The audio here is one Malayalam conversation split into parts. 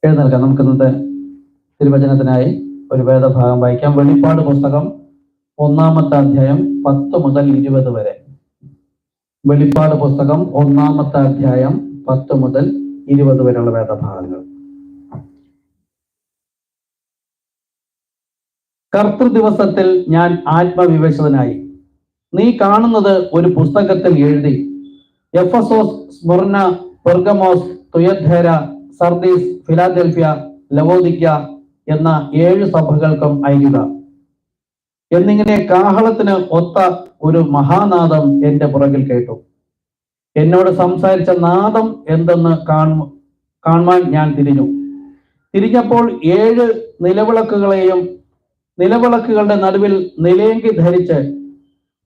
എഴുന്നേൽക്കാം. നമുക്ക് ഇന്നത്തെ തിരുവചനത്തിനായി ഒരു വേദഭാഗം വായിക്കാം. വെളിപ്പാട് പുസ്തകം 1-ാമത്തെ അധ്യായം 10 മുതൽ 20 വരെ. വെളിപ്പാട് പുസ്തകം 1-ാമത്തെ അധ്യായം 10 മുതൽ 20 വരെയുള്ള വേദഭാഗങ്ങൾ. കർത്തൃദിവസത്തിൽ ഞാൻ ആത്മവിവശനായി. നീ കാണുന്നത് ഒരു പുസ്തകത്തിൽ എഴുതി, എഫസോസ്, സ്മുർന, പെർഗമോസ്, തുയഥേര, സർദീസ്, ഫിലാദൽഫ്യ, ലവോദിക്ക എന്ന 7 സഭകൾക്കും അയക്കുക എന്നിങ്ങനെ കാഹളത്തിന് ഒത്ത ഒരു മഹാനാദം എന്റെ പുറകിൽ കേട്ടു. എന്നോട് സംസാരിച്ച നാദം എന്തെന്ന് കാണുവാൻ ഞാൻ തിരിഞ്ഞപ്പോൾ 7 നിലവിളക്കുകളുടെ നടുവിൽ നിലയങ്കി ധരിച്ച്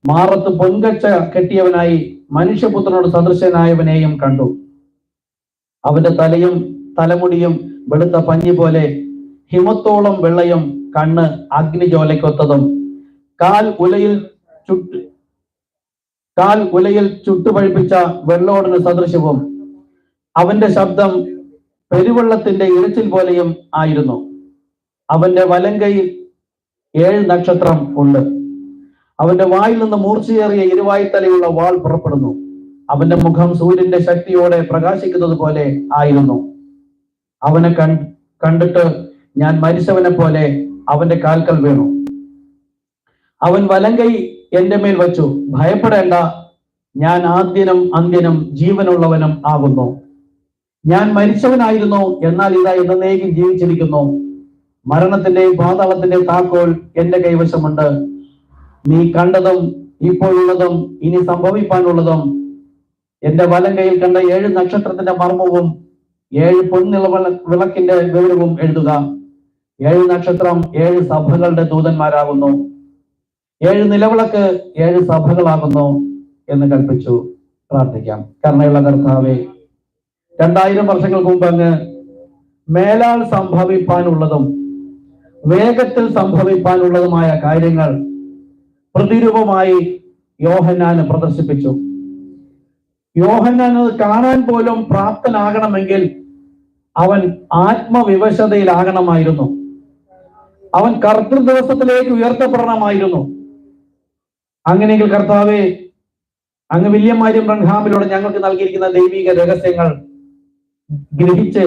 മാറത്ത് പൊൻകച്ച കെട്ടിയവനായി മനുഷ്യപുത്രനോട് സദൃശനായവനെയും കണ്ടു. അവന്റെ തലയും തലമുടിയും വെളുത്ത പഞ്ഞി പോലെ, ഹിമത്തോളം വെള്ളയും, കണ്ണ് അഗ്നിജ്വാലയ്ക്കൊത്തതും, കാൽ ഉലയിൽ ചുട്ടുപഴിപ്പിച്ച വെള്ളോടിന് സദൃശവും. അവന്റെ ശബ്ദം പെരുവെള്ളത്തിന്റെ ഇരച്ചിൽ പോലെയും ആയിരുന്നു. അവന്റെ വലങ്കയിൽ 7 നക്ഷത്രം ഉണ്ട്. അവന്റെ വായിൽ നിന്ന് മൂർച്ചയേറിയ ഇരുവായ്ത്തലയുള്ള വാൾ പുറപ്പെടുന്നു. അവന്റെ മുഖം സൂര്യന്റെ ശക്തിയോടെ പ്രകാശിക്കുന്നത് പോലെ ആയിരുന്നു. അവനെ കണ്ടിട്ട് ഞാൻ മരിച്ചവനെ പോലെ അവന്റെ കാൽക്കൽ വീണു. അവൻ വലങ്കൈ എന്റെ മേൽ വച്ചു, ഭയപ്പെടേണ്ട, ഞാൻ ആദ്യനും അന്ത്യനും ജീവനുള്ളവനും ആകുന്നു. ഞാൻ മരിച്ചവനായിരുന്നു, എന്നാൽ ഇതാ എന്നേക്കും ജീവിച്ചിരിക്കുന്നു. മരണത്തിന്റെയും പാതാളത്തിന്റെയും താക്കോൽ എന്റെ കൈവശമുണ്ട്. നീ കണ്ടതും ഇപ്പോഴുള്ളതും ഇനി സംഭവിക്കാനുള്ളതും എന്റെ വലങ്കയിൽ കണ്ട 7 നക്ഷത്രത്തിന്റെ മർമ്മവും 7 പൊൻനിളവിളക്കിന്റെ വിവരവും എഴുതുക. 7 നക്ഷത്രം 7 സഭകളുടെ ദൂതന്മാരാകുന്നു. 7 നിലവിളക്ക് 7 സഭകളാകുന്നു എന്ന് കൽപ്പിച്ചു. പ്രാർത്ഥിക്കാം. കരുണയുള്ള കർത്താവേ, 2000 വർഷങ്ങൾക്ക് മുമ്പ് അങ്ങ് മേലാൽ സംഭവിപ്പാനുള്ളതും വേഗത്തിൽ സംഭവിപ്പാനുള്ളതുമായ കാര്യങ്ങൾ പ്രതിരൂപമായി യോഹന്നാന് പ്രദർശിപ്പിച്ചു. യോഹന്നാൻ കാണാൻ പോലും പ്രാപ്തനാകണമെങ്കിൽ അവൻ ആത്മവിവശതയിലാകണമായിരുന്നു. അവൻ കർത്തൃദിവസത്തിലേക്ക് ഉയർത്തപ്പെടണമായിരുന്നു. അങ്ങനെയെങ്കിൽ കർത്താവേ, അങ്ങ് വില്യം മാരിയം ബ്രൻഹാമിലൂടെ ഞങ്ങൾക്ക് നൽകിയിരിക്കുന്ന ദൈവിക രഹസ്യങ്ങൾ ഗ്രഹിച്ച്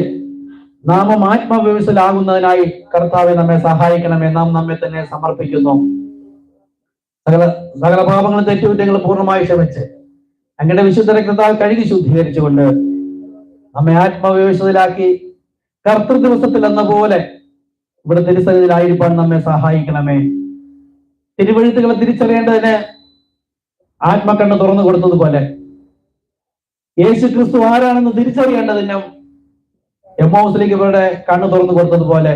നാം ആത്മവിവശലാകുന്നതിനായി കർത്താവെ നമ്മെ സഹായിക്കണമേ. നാം നമ്മെ തന്നെ സമർപ്പിക്കുന്നു. സകല പാപങ്ങളും തെറ്റുകുറ്റങ്ങളും പൂർണ്ണമായി ക്ഷമിച്ച് അങ്ങയുടെ വിശുദ്ധ രക്തത്താൽ കഴുകി ശുദ്ധീകരിച്ചുകൊണ്ട് നമ്മെ ആത്മവിവശതയിലാക്കി കർത്തൃദിവസത്തിൽ എന്ന പോലെ ഇവിടെ തിരുസന്നിധിയിലായിരിക്കാൻ നമ്മെ സഹായിക്കണമേ. തിരുവഴുത്തുകളെ തിരിച്ചറിയേണ്ടതിന് ആത്മക്കണ്ണ് തുറന്നു കൊടുത്തതുപോലെ യേശു ക്രിസ്തു ആരാണെന്ന് തിരിച്ചറിയേണ്ടതിനും എമ്മൗസിലേക്ക് ഇവരുടെ കണ്ണ് തുറന്നു കൊടുത്തതുപോലെ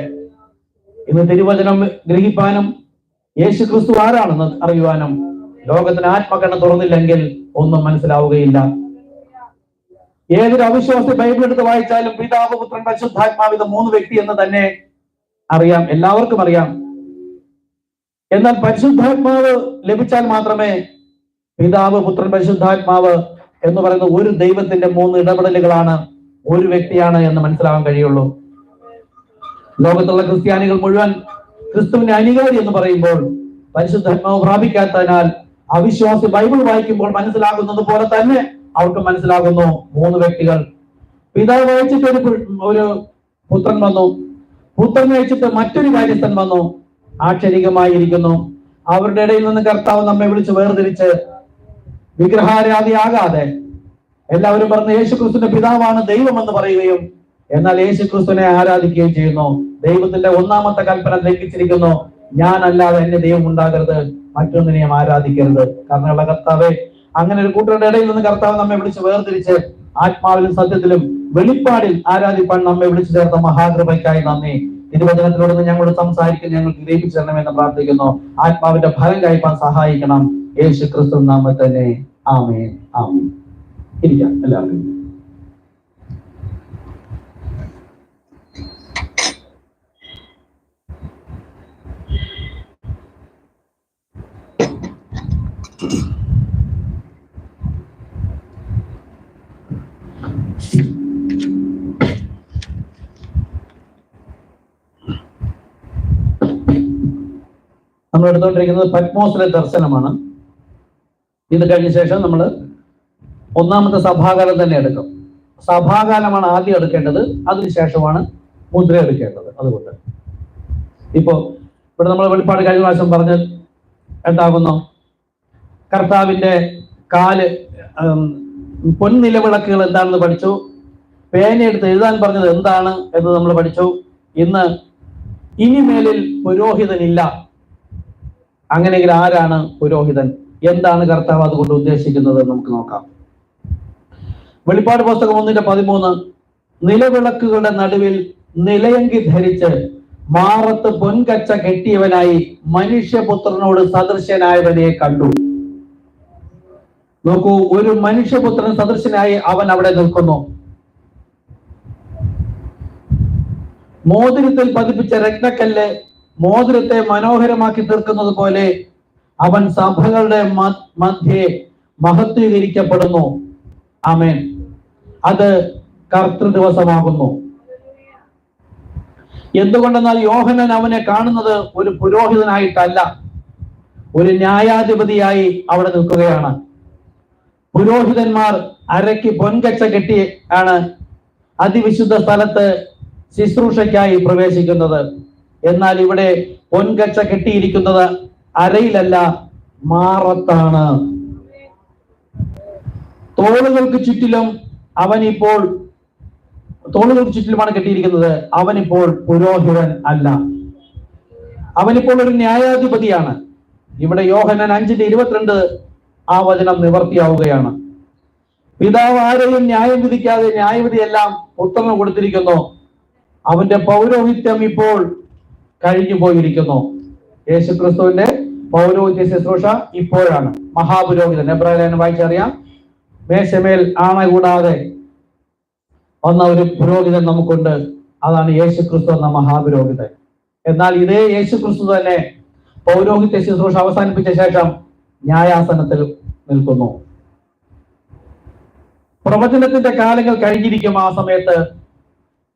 ഇന്ന് തിരുവചനം ഗ്രഹിപ്പാനും യേശു ക്രിസ്തു ആരാണെന്ന് അറിയുവാനും ലോകത്തിന് ആത്മകണ്ണ് തുറന്നില്ലെങ്കിൽ ഒന്നും മനസ്സിലാവുകയില്ല. ഏതൊരു അവിശ്വാസി ബൈബിൾ എടുത്ത് വായിച്ചാലും പിതാവ്, പുത്രൻ, പരിശുദ്ധാത്മാവ്, ഇത് 3 വ്യക്തി എന്ന് തന്നെ അറിയാം, എല്ലാവർക്കും അറിയാം. എന്നാൽ പരിശുദ്ധാത്മാവ് ലഭിച്ചാൽ മാത്രമേ പിതാവ്, പുത്രൻ, പരിശുദ്ധാത്മാവ് എന്ന് പറയുന്ന ഒരു ദൈവത്തിന്റെ 3 ഇടപെടലുകളാണ്, ഒരു വ്യക്തിയാണ് എന്ന് മനസ്സിലാവാൻ കഴിയുള്ളൂ. ലോകത്തുള്ള ക്രിസ്ത്യാനികൾ മുഴുവൻ ക്രിസ്തുവിന്റെ അനുകാരി എന്ന് പറയുമ്പോൾ പരിശുദ്ധാത്മാവ് പ്രാപിക്കാത്തതിനാൽ അവിശ്വാസി ബൈബിൾ വായിക്കുമ്പോൾ മനസ്സിലാകുന്നത് പോലെ തന്നെ അവർക്ക് മനസ്സിലാകുന്നു 3 വ്യക്തികൾ. പിതാവ് അയച്ചിട്ട് ഒരു പുത്രൻ വന്നു, പുത്രൻ അയച്ചിട്ട് മറ്റൊരു കാര്യസ്ഥൻ വന്നു, ആക്ഷരികമായിരിക്കുന്നു. അവരുടെ ഇടയിൽ നിന്ന് കർത്താവ് നമ്മെ വിളിച്ച് വേർതിരിച്ച് വിഗ്രഹാരാധിയാകാതെ എല്ലാവരും പറഞ്ഞ് യേശു ക്രിസ്തുവിന്റെ പിതാവാണ് ദൈവം എന്ന് പറയുകയും എന്നാൽ യേശു ക്രിസ്തുവിനെ ആരാധിക്കുകയും ചെയ്യുന്നു. ദൈവത്തിന്റെ 1-ാമത്തെ കൽപ്പന ലംഘിച്ചിരിക്കുന്നു. ഞാനല്ലാതെ എന്റെ ദൈവം ഉണ്ടാകരുത്, മറ്റൊന്നിനെയും ആരാധിക്കരുത്. കാരണമുള്ള കർത്താവെ, അങ്ങനെ ഒരു കൂട്ടരുടെ ഇടയിൽ നിന്ന് കർത്താവ് നമ്മെ വിളിച്ച് വേർതിരിച്ച് ആത്മാവിലും സത്യത്തിലും വെളിപ്പാടിൽ ആരാധിപ്പാൻ നമ്മെ വിളിച്ചു ചേർത്ത മഹാകൃപയ്ക്കായി നന്ദി. തിരുവചനത്തിലൂടെ ഞങ്ങളോട് സംസാരിക്കാൻ ഞങ്ങൾക്ക് ഗ്രഹിച്ചു തരണമെന്ന് പ്രാർത്ഥിക്കുന്നു. ആത്മാവിന്റെ ഫലം കഴിപ്പാൻ സഹായിക്കണം. യേശു ക്രിസ്തു നാമത്തിൽ തന്നെ. ആമേൻ. ആമേൻ. ഇരിക്കാം എല്ലാവർക്കും. നമ്മൾ എടുത്തുകൊണ്ടിരിക്കുന്നത് പത്മോസിലെ ദർശനമാണ്. ഇത് കഴിഞ്ഞ ശേഷം നമ്മൾ ഒന്നാമത്തെ സഭാകാലം തന്നെ എടുക്കും. സഭാകാലമാണ് ആദ്യം എടുക്കേണ്ടത്, അതിനുശേഷമാണ് മുദ്ര എടുക്കേണ്ടത്. അതുകൊണ്ട് ഇപ്പോ ഇവിടെ നമ്മൾ വെളിപ്പാട് കഴിഞ്ഞ പ്രാവശ്യം പറഞ്ഞ് എന്താകുന്നു, കർത്താവിന്റെ കാല് പൊൻനിലവിളക്കുകൾ എന്താണെന്ന് പഠിച്ചു. പേനയെടുത്ത് എഴുതാൻ പറഞ്ഞത് എന്താണ് എന്ന് നമ്മൾ പഠിച്ചു. ഇനിമേലിൽ പുരോഹിതനില്ല. അങ്ങനെയെങ്കിൽ ആരാണ് പുരോഹിതൻ? എന്താണ് കർത്താവ് അതുകൊണ്ട് ഉദ്ദേശിക്കുന്നത് നമുക്ക് നോക്കാം. വെളിപ്പാട് പുസ്തകം 1:13, നിലവിളക്കുകളുടെ നടുവിൽ നിലയങ്കി ധരിച്ച് മാറത്ത് പൊൻകച്ച കെട്ടിയവനായി മനുഷ്യപുത്രനോട് സദൃശ്യനായവനെ കണ്ടു. നോക്കൂ, ഒരു മനുഷ്യപുത്രൻ സദൃശ്യനായി അവൻ അവിടെ നിൽക്കുന്നു. മോതിരത്തിൽ പതിപ്പിച്ച രത്നക്കല്ല് മോതിരത്തെ മനോഹരമാക്കി തീർക്കുന്നത് പോലെ അവൻ സഭകളുടെ മധ്യേ മഹത്വീകരിക്കപ്പെടുന്നു. ആമേൻ. അത് കർത്തൃ ദിവസമാകുന്നു. എന്തുകൊണ്ടെന്നാൽ യോഹന്നാൻ അവനെ കാണുന്നത് ഒരു പുരോഹിതനായിട്ടല്ല, ഒരു ന്യായാധിപതിയായി അവിടെ നിൽക്കുകയാണ്. പുരോഹിതന്മാർ അരയ്ക്ക് പൊൻകച്ച കെട്ടി ആണ് അതിവിശുദ്ധ സ്ഥലത്ത് ശുശ്രൂഷയ്ക്കായി പ്രവേശിക്കുന്നത്. എന്നാൽ ഇവിടെ പൊൻകച്ച കെട്ടിയിരിക്കുന്നത് അരയിലല്ല, മാറത്താണ്. തോളുകൾക്ക് ചുറ്റിലുമാണ് കെട്ടിയിരിക്കുന്നത്. അവനിപ്പോൾ പുരോഹിതൻ അല്ല, അവനിപ്പോൾ ഒരു ന്യായാധിപതിയാണ്. ഇവിടെ യോഹന്നാൻ 5:22 ആ വചനം നിവർത്തിയാവുകയാണ്. പിതാവ് ആരെയും ന്യായം വിധിക്കാതെ ന്യായവിധിയെല്ലാം പുത്രന് കൊടുത്തിരിക്കുന്നു. അവന്റെ പൗരോഹിത്യം ഇപ്പോൾ കഴിഞ്ഞു പോയിരിക്കുന്നു. യേശുക്രിസ്തുവിന്റെ പൗരോഹിത്യ ശുശ്രൂഷ ഇപ്പോഴാണ്. മഹാപുരോഹിതൻ, എബ്രായലേഖനം വായിച്ചറിയാം, മേശമേൽ ആണ കൂടാതെ വന്ന ഒരു പുരോഹിതൻ നമുക്കുണ്ട്. അതാണ് യേശുക്രിസ്തു എന്ന മഹാപുരോഹിതൻ. എന്നാൽ ഇതേ യേശുക്രിസ്തു തന്നെ പൗരോഹിത്യ ശുശ്രൂഷ അവസാനിപ്പിച്ച ശേഷം ന്യായാസനത്തിൽ നിൽക്കുന്നു. പ്രവചനത്തിന്റെ കാലങ്ങൾ കഴിഞ്ഞിരിക്കും. ആ സമയത്ത്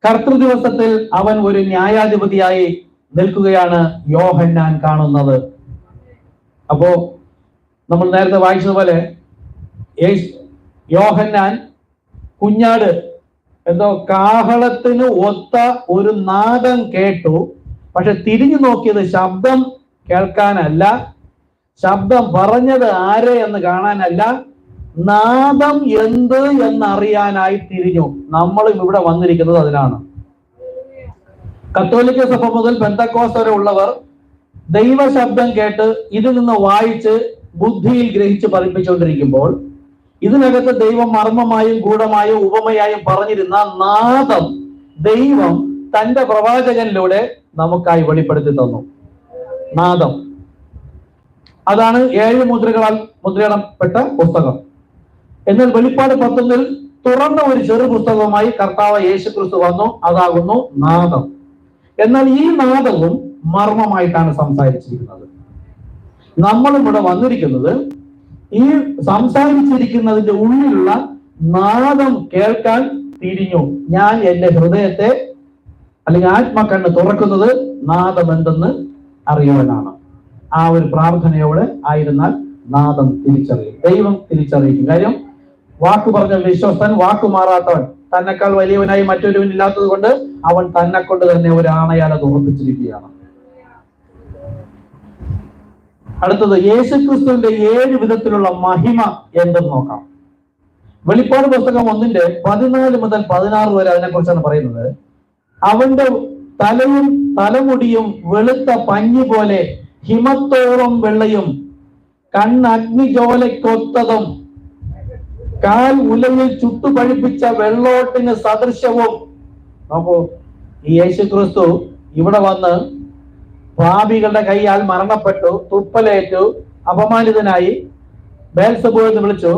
കർത്തൃ ദിവസത്തിൽ അവൻ ഒരു ന്യായാധിപതിയായി നിൽക്കുകയാണ് യോഹന്നാൻ കാണുന്നത്. അപ്പോ നമ്മൾ നേരത്തെ വായിച്ചതുപോലെ യോഹന്നാൻ കുഞ്ഞാട് എന്തോ കാഹളത്തിന് ഒത്ത ഒരു നാദം കേട്ടു. പക്ഷെ തിരിഞ്ഞു നോക്കിയത് ശബ്ദം കേൾക്കാനല്ല, ശബ്ദം പറഞ്ഞത് ആരെ എന്ന് കാണാനല്ല, നാദം എന്ത് എന്നറിയാനായി തിരിഞ്ഞു. നമ്മളും ഇവിടെ വന്നിരിക്കുന്നത് അതിനാണ്. കത്തോലിക്ക സഭ മുതൽ പെന്തക്കോസ്ത് വരെ ഉള്ളവർ ദൈവശബ്ദം കേട്ട് ഇതിൽ നിന്ന് വായിച്ച് ബുദ്ധിയിൽ ഗ്രഹിച്ച് പതിപ്പിച്ചുകൊണ്ടിരിക്കുമ്പോൾ ഇതിനകത്ത് ദൈവം മർമ്മമായും ഗൂഢമായും ഉപമയായും പറഞ്ഞിരുന്ന നാദം ദൈവം തന്റെ പ്രവാചകനിലൂടെ നമുക്കായി വെളിപ്പെടുത്തി തന്നു. നാദം അതാണ് 7 മുദ്രകളാൽ മുദ്രയിടപ്പെട്ട പുസ്തകം. എന്നാൽ വെളിപ്പാട് 19 തുറന്ന ഒരു ചെറു പുസ്തകവുമായി കർത്താവ് യേശുക്രിസ്തു വന്നു. അതാകുന്നു നാദം. എന്നാൽ ഈ നാദവും മർമ്മമായിട്ടാണ് സംസാരിച്ചിരിക്കുന്നത്. നമ്മളും ഇവിടെ വന്നിരിക്കുന്നത് ഈ സംസാരിച്ചിരിക്കുന്നതിന്റെ ഉള്ളിലുള്ള നാദം കേൾക്കാൻ തിരിഞ്ഞു. ഞാൻ എന്റെ ഹൃദയത്തെ അല്ലെങ്കിൽ ആത്മക്കണ്ണ് തുറക്കുന്നത് നാദം എന്തെന്ന് അറിയുവാനാണ്. ആ ഒരു പ്രാർത്ഥനയോടെ ആയിരുന്നാൽ നാദം തിരിച്ചറിയും, ദൈവം തിരിച്ചറിയിക്കും. കാര്യം വാക്ക് പറഞ്ഞ വിശ്വസ്തൻ, വാക്ക് മാറാത്തവൻ, തന്നെക്കാൾ വലിയവനായി മറ്റൊരുവൻ ഇല്ലാത്തത് കൊണ്ട് അവൻ തന്നെ കൊണ്ട് തന്നെ ഒരു ആണയാൽ അത് ഉറപ്പിച്ചിരിക്കുകയാണ്. അടുത്തത് യേശുക്രിസ്തുവിന്റെ 7 വിധത്തിലുള്ള മഹിമ എന്തെന്ന് നോക്കാം. വെളിപ്പാട് പുസ്തകം 1:14 മുതൽ 16 വരെ അതിനെക്കുറിച്ചാണ് പറയുന്നത്. അവന്റെ തലയും തലമുടിയും വെളുത്ത പഞ്ഞി പോലെ ഹിമത്തോളം വെള്ളയും, കണ്ണഗ്നിജോലയ്ക്കൊത്തതും, കാൽ ഉലയിൽ ചുട്ടുപഴിപ്പിച്ച വെള്ളോട്ടിന് സദൃശവും. നോക്കൂ, ഈ യേശുക്രിസ്തു ഇവിടെ വന്ന് പാപികളുടെ കൈയാൽ മരണപ്പെട്ടു, തുപ്പലേറ്റു, അപമാനിതനായി, ബേൽസെബൂൽ എന്ന് വിളിച്ചു.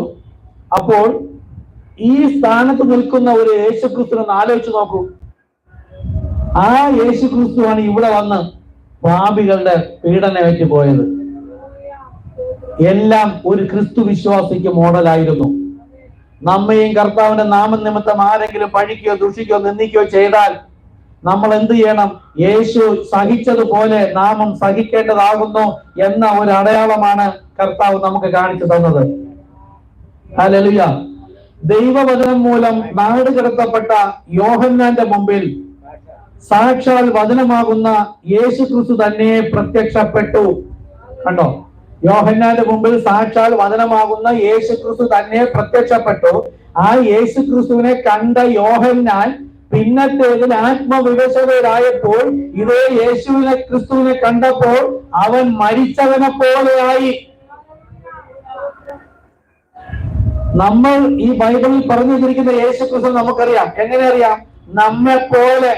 അപ്പോൾ ഈ സ്ഥാനത്ത് നിൽക്കുന്ന ഒരു യേശുക്രിസ്തുവിനെ ആലോചിച്ച് നോക്കൂ. ആ യേശുക്രിസ്തുവാണ് ഇവിടെ വന്ന് പാപികളുടെ പീഡനമേറ്റ് പോയത്. എല്ലാം ഒരു ക്രിസ്തു വിശ്വാസിക്ക് മോഡലായിരുന്നു. നമ്മയും കർത്താവിന്റെ നാമനിമിത്തം ആരെങ്കിലും പഴിക്കുകയോ ദുഷിക്കുകയോ നിന്ദിക്കുകയോ ചെയ്താൽ നമ്മൾ എന്ത് ചെയ്യണം? യേശു സഹിച്ചതുപോലെ നാമും സഹിക്കേണ്ടതാകുന്നു എന്ന ഒരു അടയാളമാണ് കർത്താവ് നമുക്ക് കാണിച്ചു തന്നത്. ഹല്ലേലൂയ. ദൈവവചനം മൂലം നാട് കടത്തപ്പെട്ട യോഹന്നാന്റെ മുമ്പിൽ സാക്ഷാൽ വചനമാകുന്ന യേശു ക്രിസ്തു തന്നെ പ്രത്യക്ഷപ്പെട്ടു. കണ്ടോ? യോഹന്നാന്റെ മുമ്പിൽ സാക്ഷാൽ വചനമാകുന്ന യേശു ക്രിസ്തു തന്നെ പ്രത്യക്ഷപ്പെട്ടു. ആ യേശു ക്രിസ്തുവിനെ കണ്ട യോഹന്നാൻ പിന്നത്തേതിൽ ആത്മവിവശതയിലായപ്പോൾ ഇതേ യേശുവിനെ ക്രിസ്തുവിനെ കണ്ടപ്പോൾ അവൻ മരിച്ചവനെ പോലെയായി. നമ്മൾ ഈ ബൈബിളിൽ പറഞ്ഞു വെച്ചിരിക്കുന്ന യേശു ക്രിസ്തു നമുക്കറിയാം. എങ്ങനെ അറിയാം? നമ്മെ പോലെ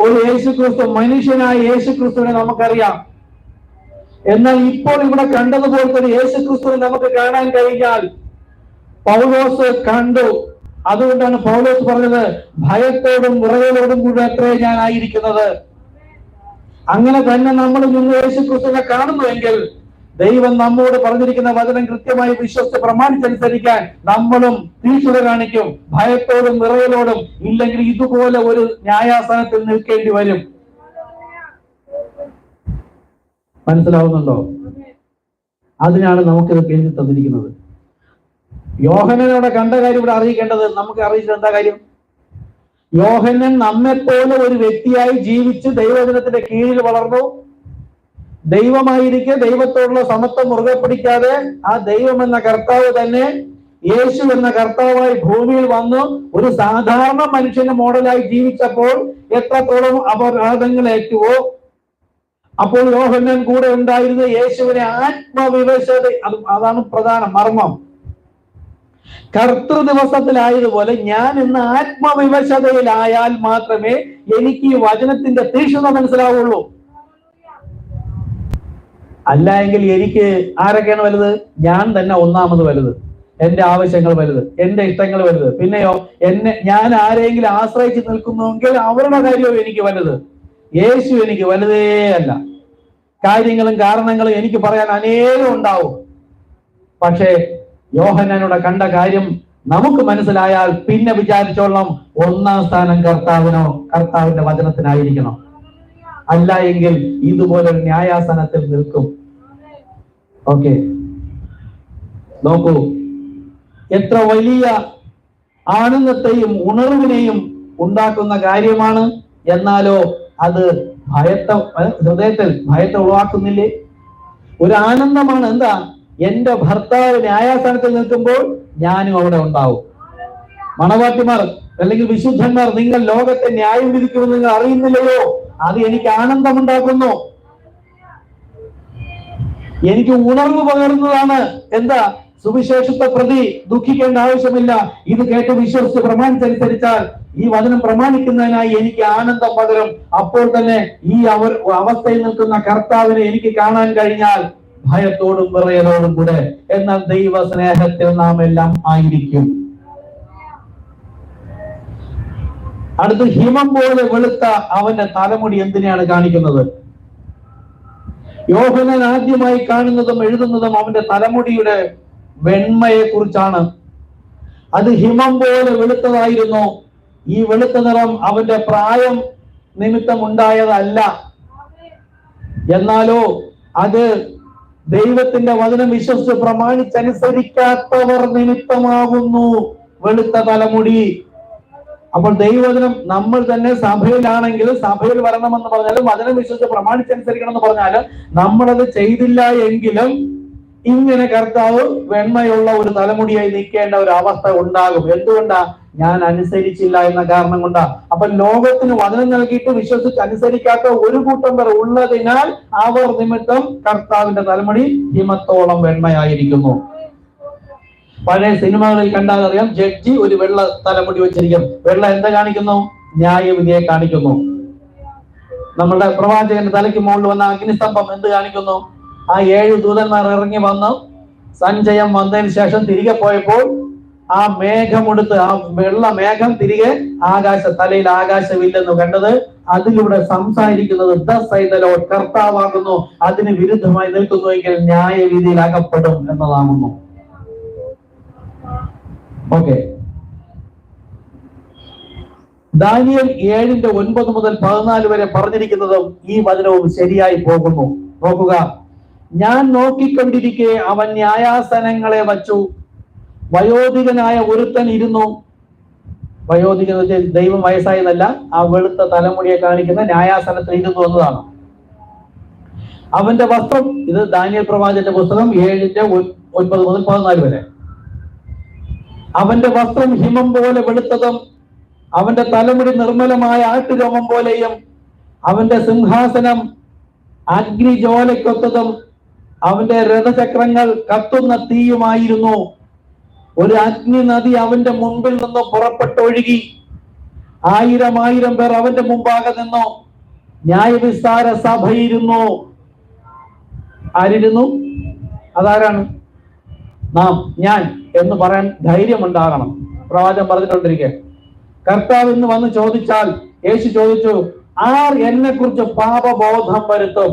ഒരു യേശു ക്രിസ്തു, മനുഷ്യനായ യേശു ക്രിസ്തുവിനെ നമുക്കറിയാം. എന്നാൽ ഇപ്പോൾ ഇവിടെ കണ്ടതുപോലത്തെ ഒരു യേശു ക്രിസ്തുവിനെ നമുക്ക് കാണാൻ കഴിഞ്ഞാൽ പൗലോസ് കണ്ടു. അതുകൊണ്ടാണ് പൗലോസ് പറഞ്ഞത്, ഭയത്തോടും വിറയലോടും കൂടി അത്രേ ഞാൻ ആയിരിക്കുന്നത്. അങ്ങനെ തന്നെ നമ്മൾ നിന്ന് യേശു ക്രിസ്തുവിനെ കാണുന്നുവെങ്കിൽ ദൈവം നമ്മോട് പറഞ്ഞിരിക്കുന്ന വചനം കൃത്യമായി വിശ്വസിച്ച് പ്രമാണിച്ചനുസരിക്കാൻ നമ്മളും തീക്ഷണത കാണിക്കും. ഭയത്തോടും വിറയലോടും. ഇല്ലെങ്കിൽ ഇതുപോലെ ഒരു ന്യായാസനത്തിൽ നിൽക്കേണ്ടി വരും. മനസ്സിലാവുന്നുണ്ടോ? അതിനാണ് നമുക്കിത് എഴുതി തന്നിരിക്കുന്നത്. യോഹന്നാനോടെ കണ്ട കാര്യം ഇവിടെ അറിയിക്കേണ്ടത്, നമുക്ക് അറിയിച്ചത് എന്താ കാര്യം? യോഹന്നാൻ നമ്മെപ്പോലെ ഒരു വ്യക്തിയായി ജീവിച്ച് ദൈവവചനത്തിന്റെ കീഴിൽ വളർന്നു. ദൈവമായിരിക്കെ ദൈവത്തോടുള്ള സമത്വം മുറുകെ പിടിക്കാതെ ആ ദൈവം എന്ന കർത്താവ് തന്നെ യേശു എന്ന കർത്താവായി ഭൂമിയിൽ വന്നു ഒരു സാധാരണ മനുഷ്യന്റെ മോഡലായി ജീവിച്ചപ്പോൾ എത്രത്തോളം അപരാധങ്ങൾ ഏറ്റുവോ അപ്പോൾ യോഹന്നാൻ കൂടെ ഉണ്ടായിരുന്ന യേശുവിനെ ആത്മവിവശത, അതാണ് പ്രധാന മർമ്മം. കർത്തൃ ദിവസത്തിലായതുപോലെ ഞാൻ ഇന്ന് ആത്മവിവശതയിലായാൽ മാത്രമേ എനിക്ക് ഈ വചനത്തിന്റെ തീക്ഷ്ണത മനസ്സിലാവുള്ളൂ. അല്ല എങ്കിൽ എനിക്ക് ആരൊക്കെയാണ് വലുത്? ഞാൻ തന്നെ ഒന്നാമത് വലുത്, എന്റെ ആവശ്യങ്ങൾ വലുത്, എന്റെ ഇഷ്ടങ്ങൾ വലുത്. പിന്നെയോ ഞാൻ ആരെങ്കിലും ആശ്രയിച്ച് നിൽക്കുന്നുവെങ്കിൽ അവരുടെ കാര്യവും എനിക്ക് വലുത്. യേശു എനിക്ക് വലുതേ അല്ല. കാര്യങ്ങളും കാരണങ്ങളും എനിക്ക് പറയാൻ അനേകം ഉണ്ടാവും. പക്ഷേ യോഹന്നാനോട് കണ്ട കാര്യം നമുക്ക് മനസ്സിലായാൽ പിന്നെ വിചാരിച്ചോളണം, ഒന്നാം സ്ഥാനം കർത്താവിന്റെ വചനത്തിനായിരിക്കണം. അല്ല എങ്കിൽ ഇതുപോലൊരു ന്യായാസനത്തിൽ നിൽക്കും. ഓക്കെ, നോക്കൂ, എത്ര വലിയ ആനന്ദത്തെയും ഉണർവിനെയും ഉണ്ടാക്കുന്ന കാര്യമാണ്. എന്നാലോ അത് ഹൃദയത്തിൽ ഭയത്തെ ഉളവാക്കുന്നില്ലേ? ഒരു ആനന്ദമാണ്. എന്താ? എന്റെ ഭർത്താവ് ന്യായാസനത്തിൽ നിൽക്കുമ്പോൾ ഞാനും അവിടെ ഉണ്ടാവും. മണവാട്ടിമാർ അല്ലെങ്കിൽ വിശുദ്ധന്മാർ, നിങ്ങൾ ലോകത്തെ ന്യായം വിധിക്കുമെന്ന് നിങ്ങൾ അറിയുന്നില്ലയോ? അത് എനിക്ക് ആനന്ദമുണ്ടാക്കുന്നു, എനിക്ക് ഉണർവ് പകരുന്നതാണ്. എന്താ? സുവിശേഷത്തെ പ്രതി ദുഃഖിക്കേണ്ട ആവശ്യമില്ല. ഇത് കേട്ട് വിശ്വസിച്ച് പ്രമാണിച്ചനുസരിച്ചാൽ ഈ വചനം പ്രമാണിക്കുന്നതിനായി എനിക്ക് ആനന്ദം പകരും. അപ്പോൾ തന്നെ ഈ അവസ്ഥയിൽ നിൽക്കുന്ന കർത്താവിനെ എനിക്ക് കാണാൻ കഴിഞ്ഞാൽ ഭയത്തോടും വിറയലോടും കൂടെ, എന്നാൽ ദൈവ സ്നേഹത്തിൽ നാം എല്ലാം ആയിരിക്കും. അടുത്ത്, ഹിമം പോലെ വെളുത്ത അവന്റെ തലമുടി എന്തിനെയാണ് കാണിക്കുന്നത്? യോഹന്നാൻ ആദ്യമായി കാണുന്നതും എഴുതുന്നതും അവന്റെ തലമുടിയുടെ വെണ്മയെ കുറിച്ചാണ്. അത് ഹിമം പോലെ വെളുത്തതായിരുന്നു. ഈ വെളുത്ത നിറം അവന്റെ പ്രായം നിമിത്തം ഉണ്ടായതല്ല, എന്നാലോ അത് ദൈവത്തിന്റെ വചനം വിശ്വസിച്ച് പ്രമാണിച്ചനുസരിക്കാത്തവർ നിമിത്തമാകുന്നു വെളുത്ത തലമുടി. അപ്പോൾ ദൈവവചനം നമ്മൾ തന്നെ സഭയിലാണെങ്കിലും സഭയിൽ വരണമെന്ന് പറഞ്ഞാലും വചനം വിശ്വസിച്ച് പ്രമാണിച്ചനുസരിക്കണം എന്ന് പറഞ്ഞാലും നമ്മളത് ചെയ്തില്ല എങ്കിലും ഇങ്ങനെ കർത്താവ് വെണ്മയുള്ള ഒരു തലമുടിയായി നിൽക്കേണ്ട ഒരു അവസ്ഥ ഉണ്ടാകും. എന്തുകൊണ്ടാ? ഞാൻ അനുസരിച്ചില്ല എന്ന കാരണം കൊണ്ടാ. അപ്പൊ ലോകത്തിന് വചനം നൽകിയിട്ട് വിശ്വസിച്ച് അനുസരിക്കാത്ത ഒരു കൂട്ടം പേർ ഉള്ളതിനാൽ അവർ നിമിത്തം കർത്താവിന്റെ തലമുടി ഹിമത്തോളം വെണ്മയായിരിക്കുന്നു. പഴയ സിനിമകളിൽ കണ്ടാൽ അറിയാം, ജഡ്ജി ഒരു വെള്ള തലമുടി വെച്ചിരിക്കും. വെള്ള എന്താ കാണിക്കുന്നു? ന്യായവിധിയെ കാണിക്കുന്നു. നമ്മുടെ പ്രവാചകന്റെ തലയ്ക്ക് മുകളിൽ വന്ന അഗ്നിസ്തംഭം എന്ത് കാണിക്കുന്നു? ആ 7 ദൂതന്മാർ ഇറങ്ങി വന്നു സഞ്ചയം വന്നതിന് ശേഷം തിരികെ പോയപ്പോൾ ആ മേഘമെടുത്ത്, ആ വെള്ള മേഘം തിരികെ തലയിൽ ആകാശമില്ലെന്ന് കണ്ടത്. അതിലൂടെ സംസാരിക്കുന്നത് കർത്താവാകുന്നു. അതിന് വിരുദ്ധമായി നിൽക്കുന്നുവെങ്കിൽ ന്യായവിധിയിൽ അകപ്പെടും എന്നതാകുന്നു. ഓക്കെ, ദാനിയേൽ 7:9 മുതൽ 14 വരെ പറഞ്ഞിരിക്കുന്നതും ഈ വചനവും ശരിയായി പോകുന്നു. നോക്കുക. ഞാൻ നോക്കിക്കൊണ്ടിരിക്കെ അവൻ ന്യായാസനങ്ങളെ വച്ചു. വയോധികനായ ഒരുത്തൻ ഇരുന്നു. വയോധികൻ ദൈവം വയസ്സായതല്ല, ആ വെളുത്ത തലമുടിയെ കാണിക്കുന്ന ന്യായാസനത്തിൽ ഇരുന്നു എന്നതാണ്. അവന്റെ വസ്ത്രം, ഇത് ദാനിയേൽ പ്രവാചകന്റെ പുസ്തകം 7:9 മുതൽ 14 വരെ. അവന്റെ വസ്ത്രം ഹിമം പോലെ വെളുത്തതും അവന്റെ തലമുടി നിർമ്മലമായ ആട്ടുരോമം പോലെയും അവന്റെ സിംഹാസനം അഗ്നിജ്വാലയ്ക്കൊത്തതും അവന്റെ രഥചക്രങ്ങൾ കത്തുന്ന തീയുമായിരുന്നു. ഒരു അഗ്നി നദി അവന്റെ മുൻപിൽ നിന്ന് പുറപ്പെട്ടൊഴുകി. 1000 പേർ അവന്റെ മുമ്പാകെ നിന്നു. ന്യായവിസ്താര സഭയിരുന്നു. ആരിരുന്നു? അതാരാണ്? നാം, ഞാൻ എന്ന് പറയാൻ ധൈര്യമുണ്ടാകണം. പ്രവാചകൻ പറഞ്ഞുകൊണ്ടിരിക്കെ കർത്താവ് ഇന്ന് വന്ന് ചോദിച്ചാൽ, യേശു ചോദിച്ചു, ആർ എന്നെ കുറിച്ച് പാപബോധം വരുത്തും?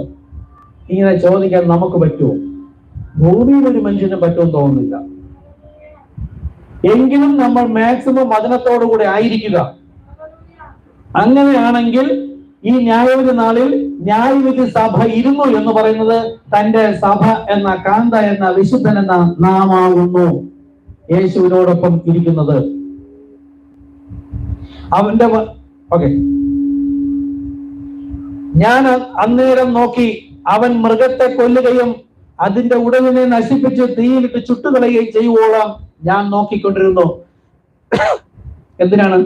ഇങ്ങനെ ചോദിക്കാൻ നമുക്ക് പറ്റുമോ? ഭൂമിയിൽ ഒരു മനുഷ്യന് പറ്റുമെന്ന് തോന്നുന്നില്ല. എങ്കിലും നമ്മൾ മാക്സിമം വചനത്തോടുകൂടി ആയിരിക്കുക. അങ്ങനെയാണെങ്കിൽ ഈ ന്യായവിധി നാളിൽ ന്യായവിധി സഭ ഇരുന്നു എന്ന് പറയുന്നത് തന്റെ സഭ എന്ന കാന്ത എന്ന വിശുദ്ധൻ എന്ന നാമാകുന്നു യേശുവിനോടൊപ്പം ഇരിക്കുന്നത്. അവന്റെ ഓക്കെ, ഞാൻ അന്നേരം നോക്കി അവൻ മൃഗത്തെ കൊല്ലുകയും അതിന്റെ ഉടലിനെ നശിപ്പിച്ച് തീയിലിട്ട് ചുട്ടുകളയുകയും ചെയ്യുവോളാം ഞാൻ നോക്കിക്കൊണ്ടിരുന്നു. എന്തിനാണ്?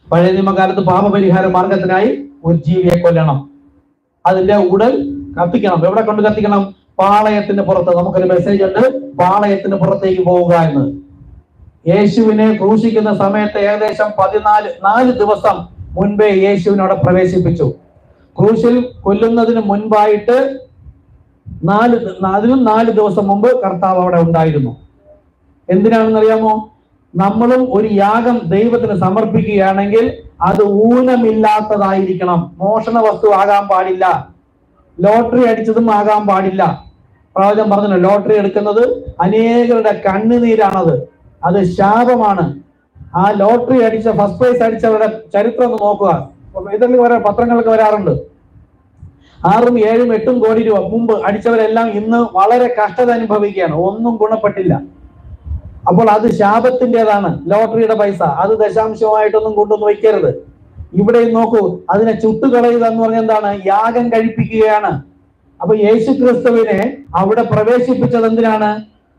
പഴയ നിയമകാലത്ത് പാപപരിഹാര മാർഗത്തിനായി ഒരു ജീവിയെ കൊല്ലണം, അതിന്റെ ഉടൽ കത്തിക്കണം. എവിടെ കൊണ്ട് കത്തിക്കണം? പാളയത്തിന് പുറത്ത്. നമുക്കൊരു മെസ്സേജ് ഉണ്ട്, പാളയത്തിന് പുറത്തേക്ക് പോവുക എന്ന്. യേശുവിനെ ക്രൂശിക്കുന്ന സമയത്ത് ഏകദേശം 4 ദിവസം മുൻപേ യേശുവിനോട് പ്രവേശിപ്പിച്ചു. ക്രൂശിൽ കൊല്ലുന്നതിന് മുൻപായിട്ട് 4 ദിവസം മുമ്പ് കർത്താവ് അവിടെ ഉണ്ടായിരുന്നു. എന്തിനാണെന്ന് അറിയാമോ? നമ്മളും ഒരു യാഗം ദൈവത്തിന് സമർപ്പിക്കുകയാണെങ്കിൽ അത് ഊനമില്ലാത്തതായിരിക്കണം. മോഷണ വസ്തു ആകാൻ പാടില്ല, ലോട്ടറി അടിച്ചതും ആകാൻ പാടില്ല. പ്രവാചകൻ പറഞ്ഞു, ലോട്ടറി എടുക്കുന്നത് അനേകരുടെ കണ്ണുനീരാണത്, അത് ശാപമാണ്. ആ ലോട്ടറി അടിച്ച, ഫസ്റ്റ് പ്രൈസ് അടിച്ചവരുടെ ചരിത്രം ഒന്ന് നോക്കുക. ഇതൊക്കെ പത്രങ്ങളൊക്കെ വരാറുണ്ട്. 6, 7, 8 കോടി രൂപ മുമ്പ് അടിച്ചവരെല്ലാം ഇന്ന് വളരെ കഷ്ടത അനുഭവിക്കുകയാണ്, ഒന്നും ഗുണപ്പെട്ടില്ല. അപ്പോൾ അത് ശാപത്തിൻ്റെതാണ്. ലോട്ടറിയുടെ പൈസ അത് ദശാംശമായിട്ടൊന്നും കൊണ്ടൊന്നും വയ്ക്കരുത്. ഇവിടെ നോക്കൂ, അതിനെ ചുട്ടുകളയുക എന്ന് പറഞ്ഞാൽ എന്താണ്? യാഗം കഴിപ്പിക്കുകയാണ്. അപ്പൊ യേശു ക്രിസ്തുവിനെ അവിടെ പ്രവേശിപ്പിച്ചത് എന്തിനാണ്?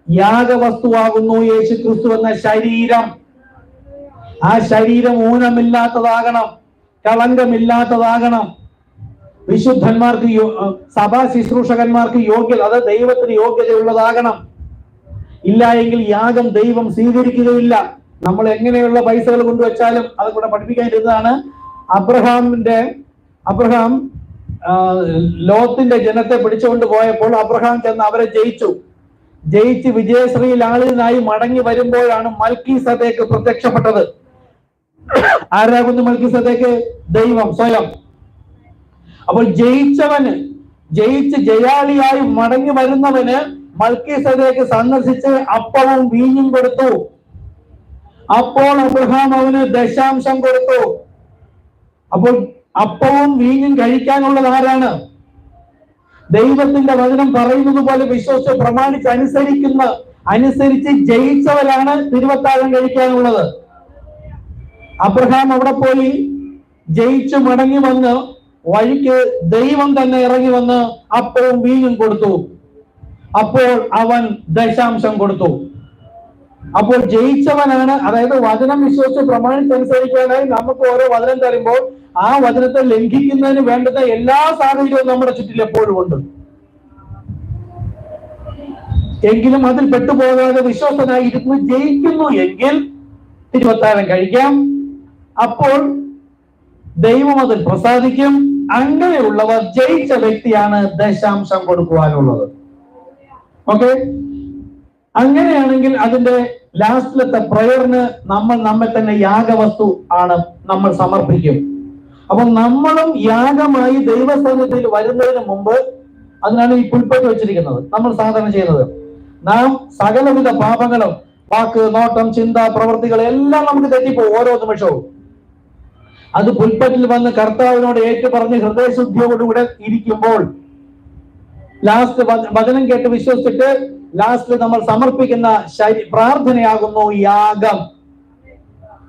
യാഗവസ്തുവാകുന്നു യേശു ക്രിസ്തു എന്ന ശരീരം. ആ ശരീരം ഊനമില്ലാത്തതാകണം, കളങ്കമില്ലാത്തതാകണം. വിശുദ്ധന്മാർക്ക്, സഭാ ശുശ്രൂഷകന്മാർക്ക് യോഗ്യത, അത് ദൈവത്തിന് യോഗ്യതയുള്ളതാകണം. ഇല്ല എങ്കിൽ യാഗം ദൈവം സ്വീകരിക്കുകയില്ല. നമ്മൾ എങ്ങനെയുള്ള പൈസകൾ കൊണ്ടുവച്ചാലും അത് കൂടെ പഠിപ്പിക്കാനിരുന്നതാണ്. അബ്രഹാം ലോത്തിന്റെ ജനത്തെ പിടിച്ചുകൊണ്ട് പോയപ്പോൾ അബ്രഹാം ചെന്ന് അവരെ ജയിച്ച് വിജയശ്രീലാളിതനായി മടങ്ങി വരുമ്പോഴാണ് മൽക്കീസദേക്ക് പ്രത്യക്ഷപ്പെട്ടത്. ആരാകുന്നു മൽക്കീസദേക്ക്? ദൈവം സ്വയം. അപ്പോൾ ജയിച്ച് ജയാളിയായി മടങ്ങി വരുന്നവന് മൽക്കീസദേക്ക് സന്ദർശിച്ച് അപ്പവും വീഞ്ഞും കൊടുത്തു. അപ്പോൾ അബ്രഹാം അവന് ദശാംശം കൊടുത്തു. അപ്പോൾ അപ്പവും വീഞ്ഞും കഴിക്കാനുള്ളത് ആരാണ്? ദൈവത്തിന്റെ വചനം പറയുന്നത് പോലെ വിശ്വസിച്ച് പ്രമാണിച്ച് അനുസരിച്ച് ജയിച്ചവരാണ് തിരുവത്താഴം കഴിക്കാനുള്ളത്. അബ്രഹാം അവിടെ പോയി ജയിച്ചു മടങ്ങി വന്ന് വഴിക്ക് ദൈവം തന്നെ ഇറങ്ങി വന്ന് അപ്പവും വീഞ്ഞും കൊടുത്തു. അപ്പോൾ അവൻ ദശാംശം കൊടുത്തു. അപ്പോൾ ജയിച്ചവനാണ്. അതായത് വചനം വിശ്വസിച്ച് പ്രമാണിച്ചനുസരിക്കാനായി നമുക്ക് ഓരോ വചനം തരുമ്പോൾ ആ വചനത്തെ ലംഘിക്കുന്നതിന് വേണ്ടുന്ന എല്ലാ സാഹചര്യവും നമ്മുടെ ചുറ്റിൽ എപ്പോഴും ഉണ്ട്. എങ്കിലും അതിൽ പെട്ടുപോകാതെ വിശ്വസ്തനായി ഇരുന്ന് ജയിക്കുന്നു എങ്കിൽ തിരുവത്താഴം കഴിക്കാം. അപ്പോൾ ദൈവം അതിൽ പ്രസാദിക്കും. അങ്ങനെയുള്ളവർ ജയിച്ച വ്യക്തിയാണ് ദശാംശം കൊടുക്കുവാനുള്ളത്. ഓക്കെ, അങ്ങനെയാണെങ്കിൽ അതിന്റെ ലാസ്റ്റിലത്തെ പ്രയറിന് നമ്മെ തന്നെ യാഗവസ്തു ആണ് നമ്മൾ സമർപ്പിക്കും. അപ്പൊ നമ്മളും യാഗമായി ദൈവസന്നിധിയിൽ വരുന്നതിന് മുമ്പ്, അതിനാണ് ഈ പുൽപ്പറ്റ് വെച്ചിരിക്കുന്നത്. നമ്മൾ സാധാരണ ചെയ്യുന്നത്, നാം സകലവിധ പാപങ്ങളും, വാക്ക്, നോട്ടം, ചിന്ത, പ്രവൃത്തികൾ എല്ലാം നമുക്ക് തെറ്റിപ്പോകും ഓരോ നിമിഷവും. അത് പുൽപ്പറ്റിൽ വന്ന് കർത്താവിനോട് ഏറ്റുപറഞ്ഞ് ഹൃദയശുദ്ധിയോടുകൂടെ ഇരിക്കുമ്പോൾ ലാസ്റ്റ് വചനം കേട്ട് വിശ്വസിച്ചിട്ട് ലാസ്റ്റ് നമ്മൾ സമർപ്പിക്കുന്ന പ്രാർത്ഥനയാകുന്നു യാഗം.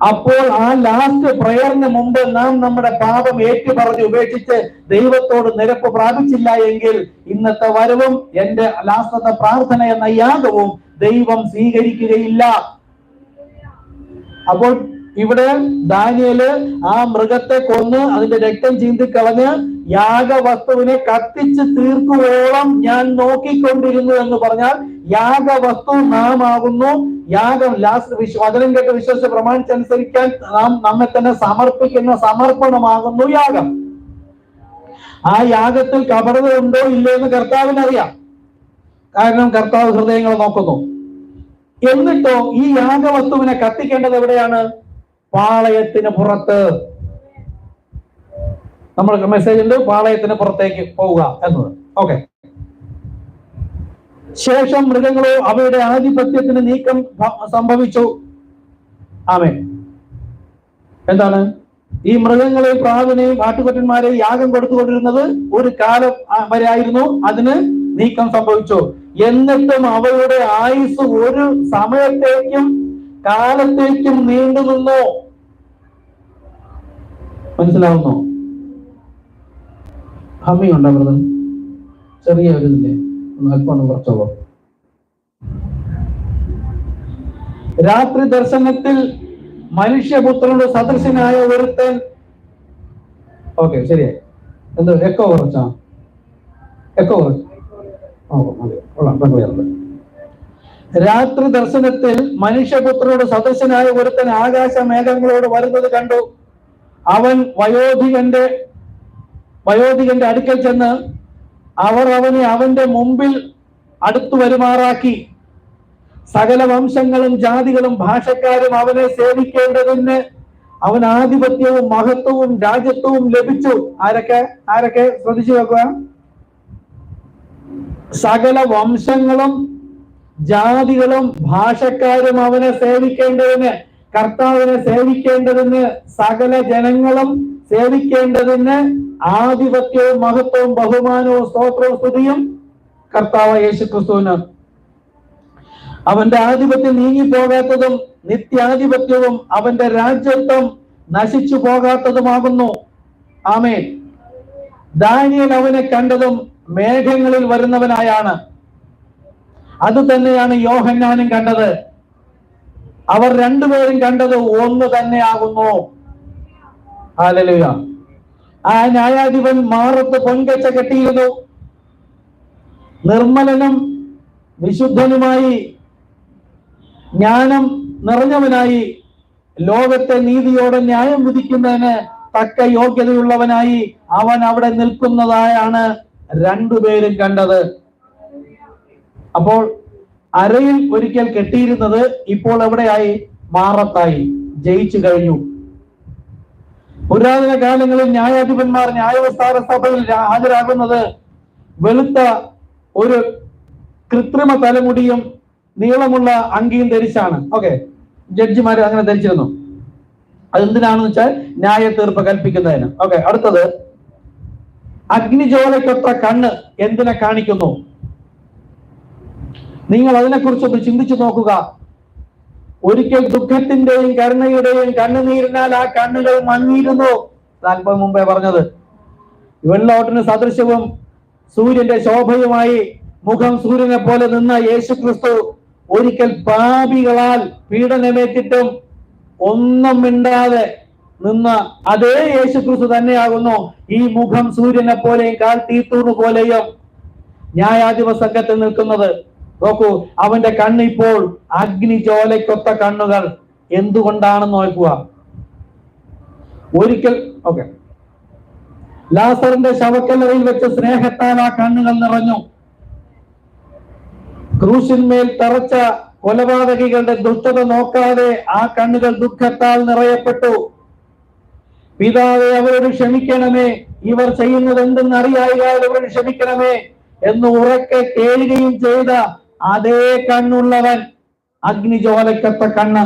അപ്പോൾ ആ ലാസ്റ്റ് പ്രയറിന് മുമ്പ് നാം നമ്മുടെ പാപം ഏറ്റുപറഞ്ഞ് ഉപേക്ഷിച്ച് ദൈവത്തോട് നിരപ്പ് പ്രാപിച്ചില്ല എങ്കിൽ ഇന്നത്തെ വരവും എന്റെ ലാസ്റ്റത്തെ പ്രാർത്ഥന എന്ന യാഗവും ദൈവം സ്വീകരിക്കുകയില്ല. അപ്പോൾ ഇവിടെ ദാനിയേല് ആ മൃഗത്തെ കൊന്ന് അതിന്റെ രക്തം ചീന്തിക്കളഞ്ഞ് യാഗവസ്തുവിനെ കത്തിച്ച് തീർക്കുവോളം ഞാൻ നോക്കിക്കൊണ്ടിരുന്നു എന്ന് പറഞ്ഞാൽ യാഗവസ്തു നാം ആകുന്നു. യാഗം ലാസ്റ്റ് വചനം കേട്ട് വിശ്വസിച്ച് പ്രമാണിച്ചനുസരിക്കാൻ നാം നമ്മെ തന്നെ സമർപ്പിക്കുന്ന സമർപ്പണമാകുന്നു യാഗം. ആ യാഗത്തിൽ കപടത ഉണ്ടോ ഇല്ലോ എന്ന് കർത്താവിനറിയാം. കാരണം കർത്താവ് ഹൃദയങ്ങൾ നോക്കുന്നു. എന്നിട്ടോ ഈ യാഗവസ്തുവിനെ കത്തിക്കേണ്ടത് എവിടെയാണ്? പാളയത്തിന് പുറത്ത്. നമ്മൾ മെസ്സേജ് ഉണ്ട്, പാളയത്തിന് പുറത്തേക്ക് പോവുക എന്നത്. ഓക്കെ. ശേഷം മൃഗങ്ങളോ അവയുടെ ആധിപത്യത്തിന് നീക്കം സംഭവിച്ചു. ആമേൻ. എന്താണ് ഈ മൃഗങ്ങളെയും പ്രാവിനെയും കാട്ടുകൊറ്റന്മാരെയും യാഗം കൊടുത്തുകൊണ്ടിരുന്നത് ഒരു കാലം വരെ ആയിരുന്നു. അതിന് നീക്കം സംഭവിച്ചു. എന്നിട്ടും അവയുടെ ആയുസ് ഒരു സമയത്തേക്കും കാലത്തേക്കും നീണ്ടു നിന്നു. മനസ്സിലാവുന്നോ? ഹമ്മിയുണ്ടോ ബ്രദർ? ചെറിയ ഒരു ഇതില്ലേ, അല്പം കുറച്ചോളൂ. രാത്രി ദർശനത്തിൽ മനുഷ്യപുത്രനോട് സദൃശനായ ഒരുത്തൻ. ഓക്കെ, ശരിയായി. എന്തോ എക്കോ കുറച്ചാ? എക്കോ കുറച്ച്. രാത്രി ദർശനത്തിൽ മനുഷ്യപുത്രനോട് സദൃശനായ ഒരുത്തൻ ആകാശ മേഘങ്ങളോട് വരുന്നത് കണ്ടു. അവൻ വയോധികന്റെ അടുക്കൽ ചെന്ന് അവർ അവനെ അവന്റെ മുമ്പിൽ അടുത്തു വരുമാറാക്കി. സകല വംശങ്ങളും ജാതികളും ഭാഷക്കാരും അവനെ സേവിക്കേണ്ടതിന് അവൻ ആധിപത്യവും മഹത്വവും രാജ്യത്വവും ലഭിച്ചു. ആരൊക്കെ ശ്രദ്ധിച്ചു വെക്കുക. സകല വംശങ്ങളും ജാതികളും ഭാഷക്കാരും അവനെ സേവിക്കേണ്ടതിന്, കർത്താവിനെ സേവിക്കേണ്ടതിന്, സകല ജനങ്ങളും സേവിക്കേണ്ടതിന് ആധിപത്യവും മഹത്വവും ബഹുമാനവും സ്തോത്രവും സ്തുതിയും കർത്താവ് യേശുക്രിസ്തുവിന്. അവന്റെ ആധിപത്യം നീങ്ങിപ്പോകാത്തതും നിത്യാധിപത്യവും അവന്റെ രാജ്യത്വം നശിച്ചു പോകാത്തതുമാകുന്നു. ആമേൻ. ദാനിയേൽ അവനെ കണ്ടതും മേഘങ്ങളിൽ വരുന്നവനായാണ്. അത് തന്നെയാണ് യോഹന്നാനും കണ്ടത്. അവർ രണ്ടുപേരും കണ്ടത് ഒന്ന് തന്നെയാകുന്നു. ഹല്ലേലൂയ. ആ ന്യായാധിപൻ മാറത്ത് പൊൻകച്ച കെട്ടിയിരുന്നു. നിർമ്മലനും വിശുദ്ധനുമായി ജ്ഞാനം നിറഞ്ഞവനായി ലോകത്തെ നീതിയോടെ ന്യായം വിധിക്കുന്നതിന് തക്ക യോഗ്യതയുള്ളവനായി അവൻ അവിടെ നിൽക്കുന്നതായാണ് രണ്ടുപേരും കണ്ടത്. അപ്പോൾ അരയിൽ ഒരിക്കൽ കെട്ടിയിരുന്നത് ഇപ്പോൾ എവിടെയായി? മാറത്തായി. ജയിച്ചു കഴിഞ്ഞു. പുരാതന കാലങ്ങളിൽ ന്യായാധിപന്മാർ ന്യായവിസ്താര സഭയിൽ ഹാജരാകുന്നത് വെളുത്ത ഒരു കൃത്രിമ തലമുടിയും നീളമുള്ള അങ്കിയും ധരിച്ചാണ്. ഓക്കെ, ജഡ്ജിമാര് അങ്ങനെ ധരിച്ചിരുന്നു. അതെന്തിനാണെന്ന് വെച്ചാൽ ന്യായ തീർപ്പ് കൽപ്പിക്കുന്നതിന്. ഓക്കെ, അടുത്തത് അഗ്നിജ്വാലയ്ക്കൊത്ത കണ്ണ് എന്തിനെ കാണിക്കുന്നു? നിങ്ങൾ അതിനെക്കുറിച്ചൊന്ന് ചിന്തിച്ചു നോക്കുക. ഒരിക്കൽ ദുഃഖത്തിന്റെയും കരുണയുടെയും കണ്ണുനീരിനാൽ ആ കണ്ണുകൾ മങ്ങിയിരുന്നു. അല്പം മുമ്പേ പറഞ്ഞത്. വെള്ളോട്ടിന് സദൃശവും സൂര്യന്റെ ശോഭയുമായി മുഖം സൂര്യനെ പോലെ നിന്ന യേശുക്രിസ്തു ഒരിക്കൽ പാപികളാൽ പീഡനമേറ്റിട്ടും ഒന്നും മിണ്ടാതെ നിന്ന അതേ യേശുക്രിസ്തു തന്നെയാകുന്നു ഈ മുഖം സൂര്യനെ പോലെയും കാൽ തീത്തൂണ് പോലെയും ന്യായാധിപ സംഘത്തിൽ നിൽക്കുന്നത്. നോക്കൂ, അവന്റെ കണ്ണ് ഇപ്പോൾ അഗ്നിജ്വാലയ്ക്കൊത്ത കണ്ണുകൾ. എന്തുകൊണ്ടാണെന്ന് നോക്കുക. ഒരിക്കൽ ലാസറിന്റെ ശവക്കല്ലറയിൽ വെച്ച് സ്നേഹത്താൽ ആ കണ്ണുകൾ നിറഞ്ഞു. ക്രൂശിന്മേൽ തറച്ച കൊലപാതകികളുടെ ദുഷ്ടത നോക്കാതെ ആ കണ്ണുകൾ ദുഃഖത്താൽ നിറയപ്പെട്ടു. പിതാവേ, അവരോട് ക്ഷമിക്കണമേ, ഇവർ ചെയ്യുന്നത് എന്തെന്ന് അറിയാതെ അവരോട് ക്ഷമിക്കണമേ എന്ന് ഉറക്കെ കേഴുകയും ചെയ്ത അതേ കണ്ണുള്ളവൻ അഗ്നിജ്വാലയ്ക്കൊത്ത കണ്ണ്.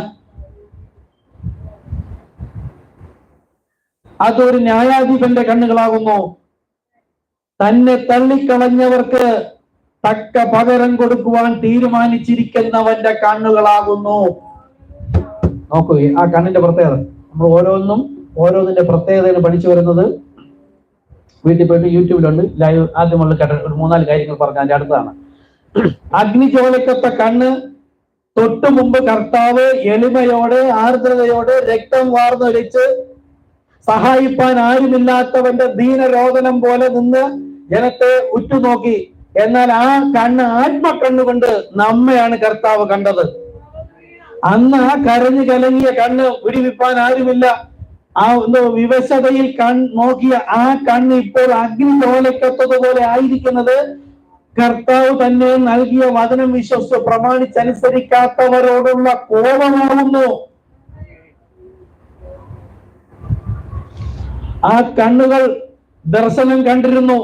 അതൊരു ന്യായാധിപന്റെ കണ്ണുകളാകുന്നു. തന്നെ തള്ളിക്കളഞ്ഞവർക്ക് തക്ക പകരം കൊടുക്കുവാൻ തീരുമാനിച്ചിരിക്കുന്നവന്റെ കണ്ണുകളാകുന്നു. നോക്കൂ ആ കണ്ണിന്റെ പ്രത്യേകത. നമ്മൾ ഓരോന്നിന്റെ പ്രത്യേകതകൾ പഠിച്ചു വരുന്നത് വീട്ടിൽ പോയിട്ട് യൂട്യൂബിലുണ്ട്, ലൈവ് ആദ്യമുള്ള ഒരു 3-4 കാര്യങ്ങൾ പറഞ്ഞ അതിന്റെ അടുത്താണ്. അഗ്നിജ്വാലയ്ക്കൊത്ത കണ്ണ്. തൊട്ടു മുമ്പ് കർത്താവ് എളിമയോടെ ആർദ്രതയോടെ രക്തം വാർന്നൊലിച്ച് സഹായിപ്പാൻ ആരുമില്ലാത്തവന്റെ ദീനരോധനം പോലെ നിന്ന് ജനത്തെ ഉറ്റുനോക്കി. എന്നാൽ ആ കണ്ണ് ആത്മക്കണ്ണുകൊണ്ട് നമ്മയാണ് കർത്താവ് കണ്ടത്. അന്ന് ആ കരഞ്ഞു കലങ്ങിയ കണ്ണ് ഉരുവിപ്പാൻ ആരുമില്ല. ആ വിവശതയിൽ നോക്കിയ ആ കണ്ണ് ഇപ്പോൾ അഗ്നിജ്വാലയ്ക്കൊത്തതുപോലെ ആയിരിക്കുന്നത് കർത്താവ് തന്നെ നൽകിയ വചനം വിശ്വസിച്ച് പ്രമാണിച്ചനുസരിക്കാത്തവരോടുള്ള കോപമാകുന്നു. ആ കണ്ണുകൾ ദർശനം കണ്ടിരുന്നു.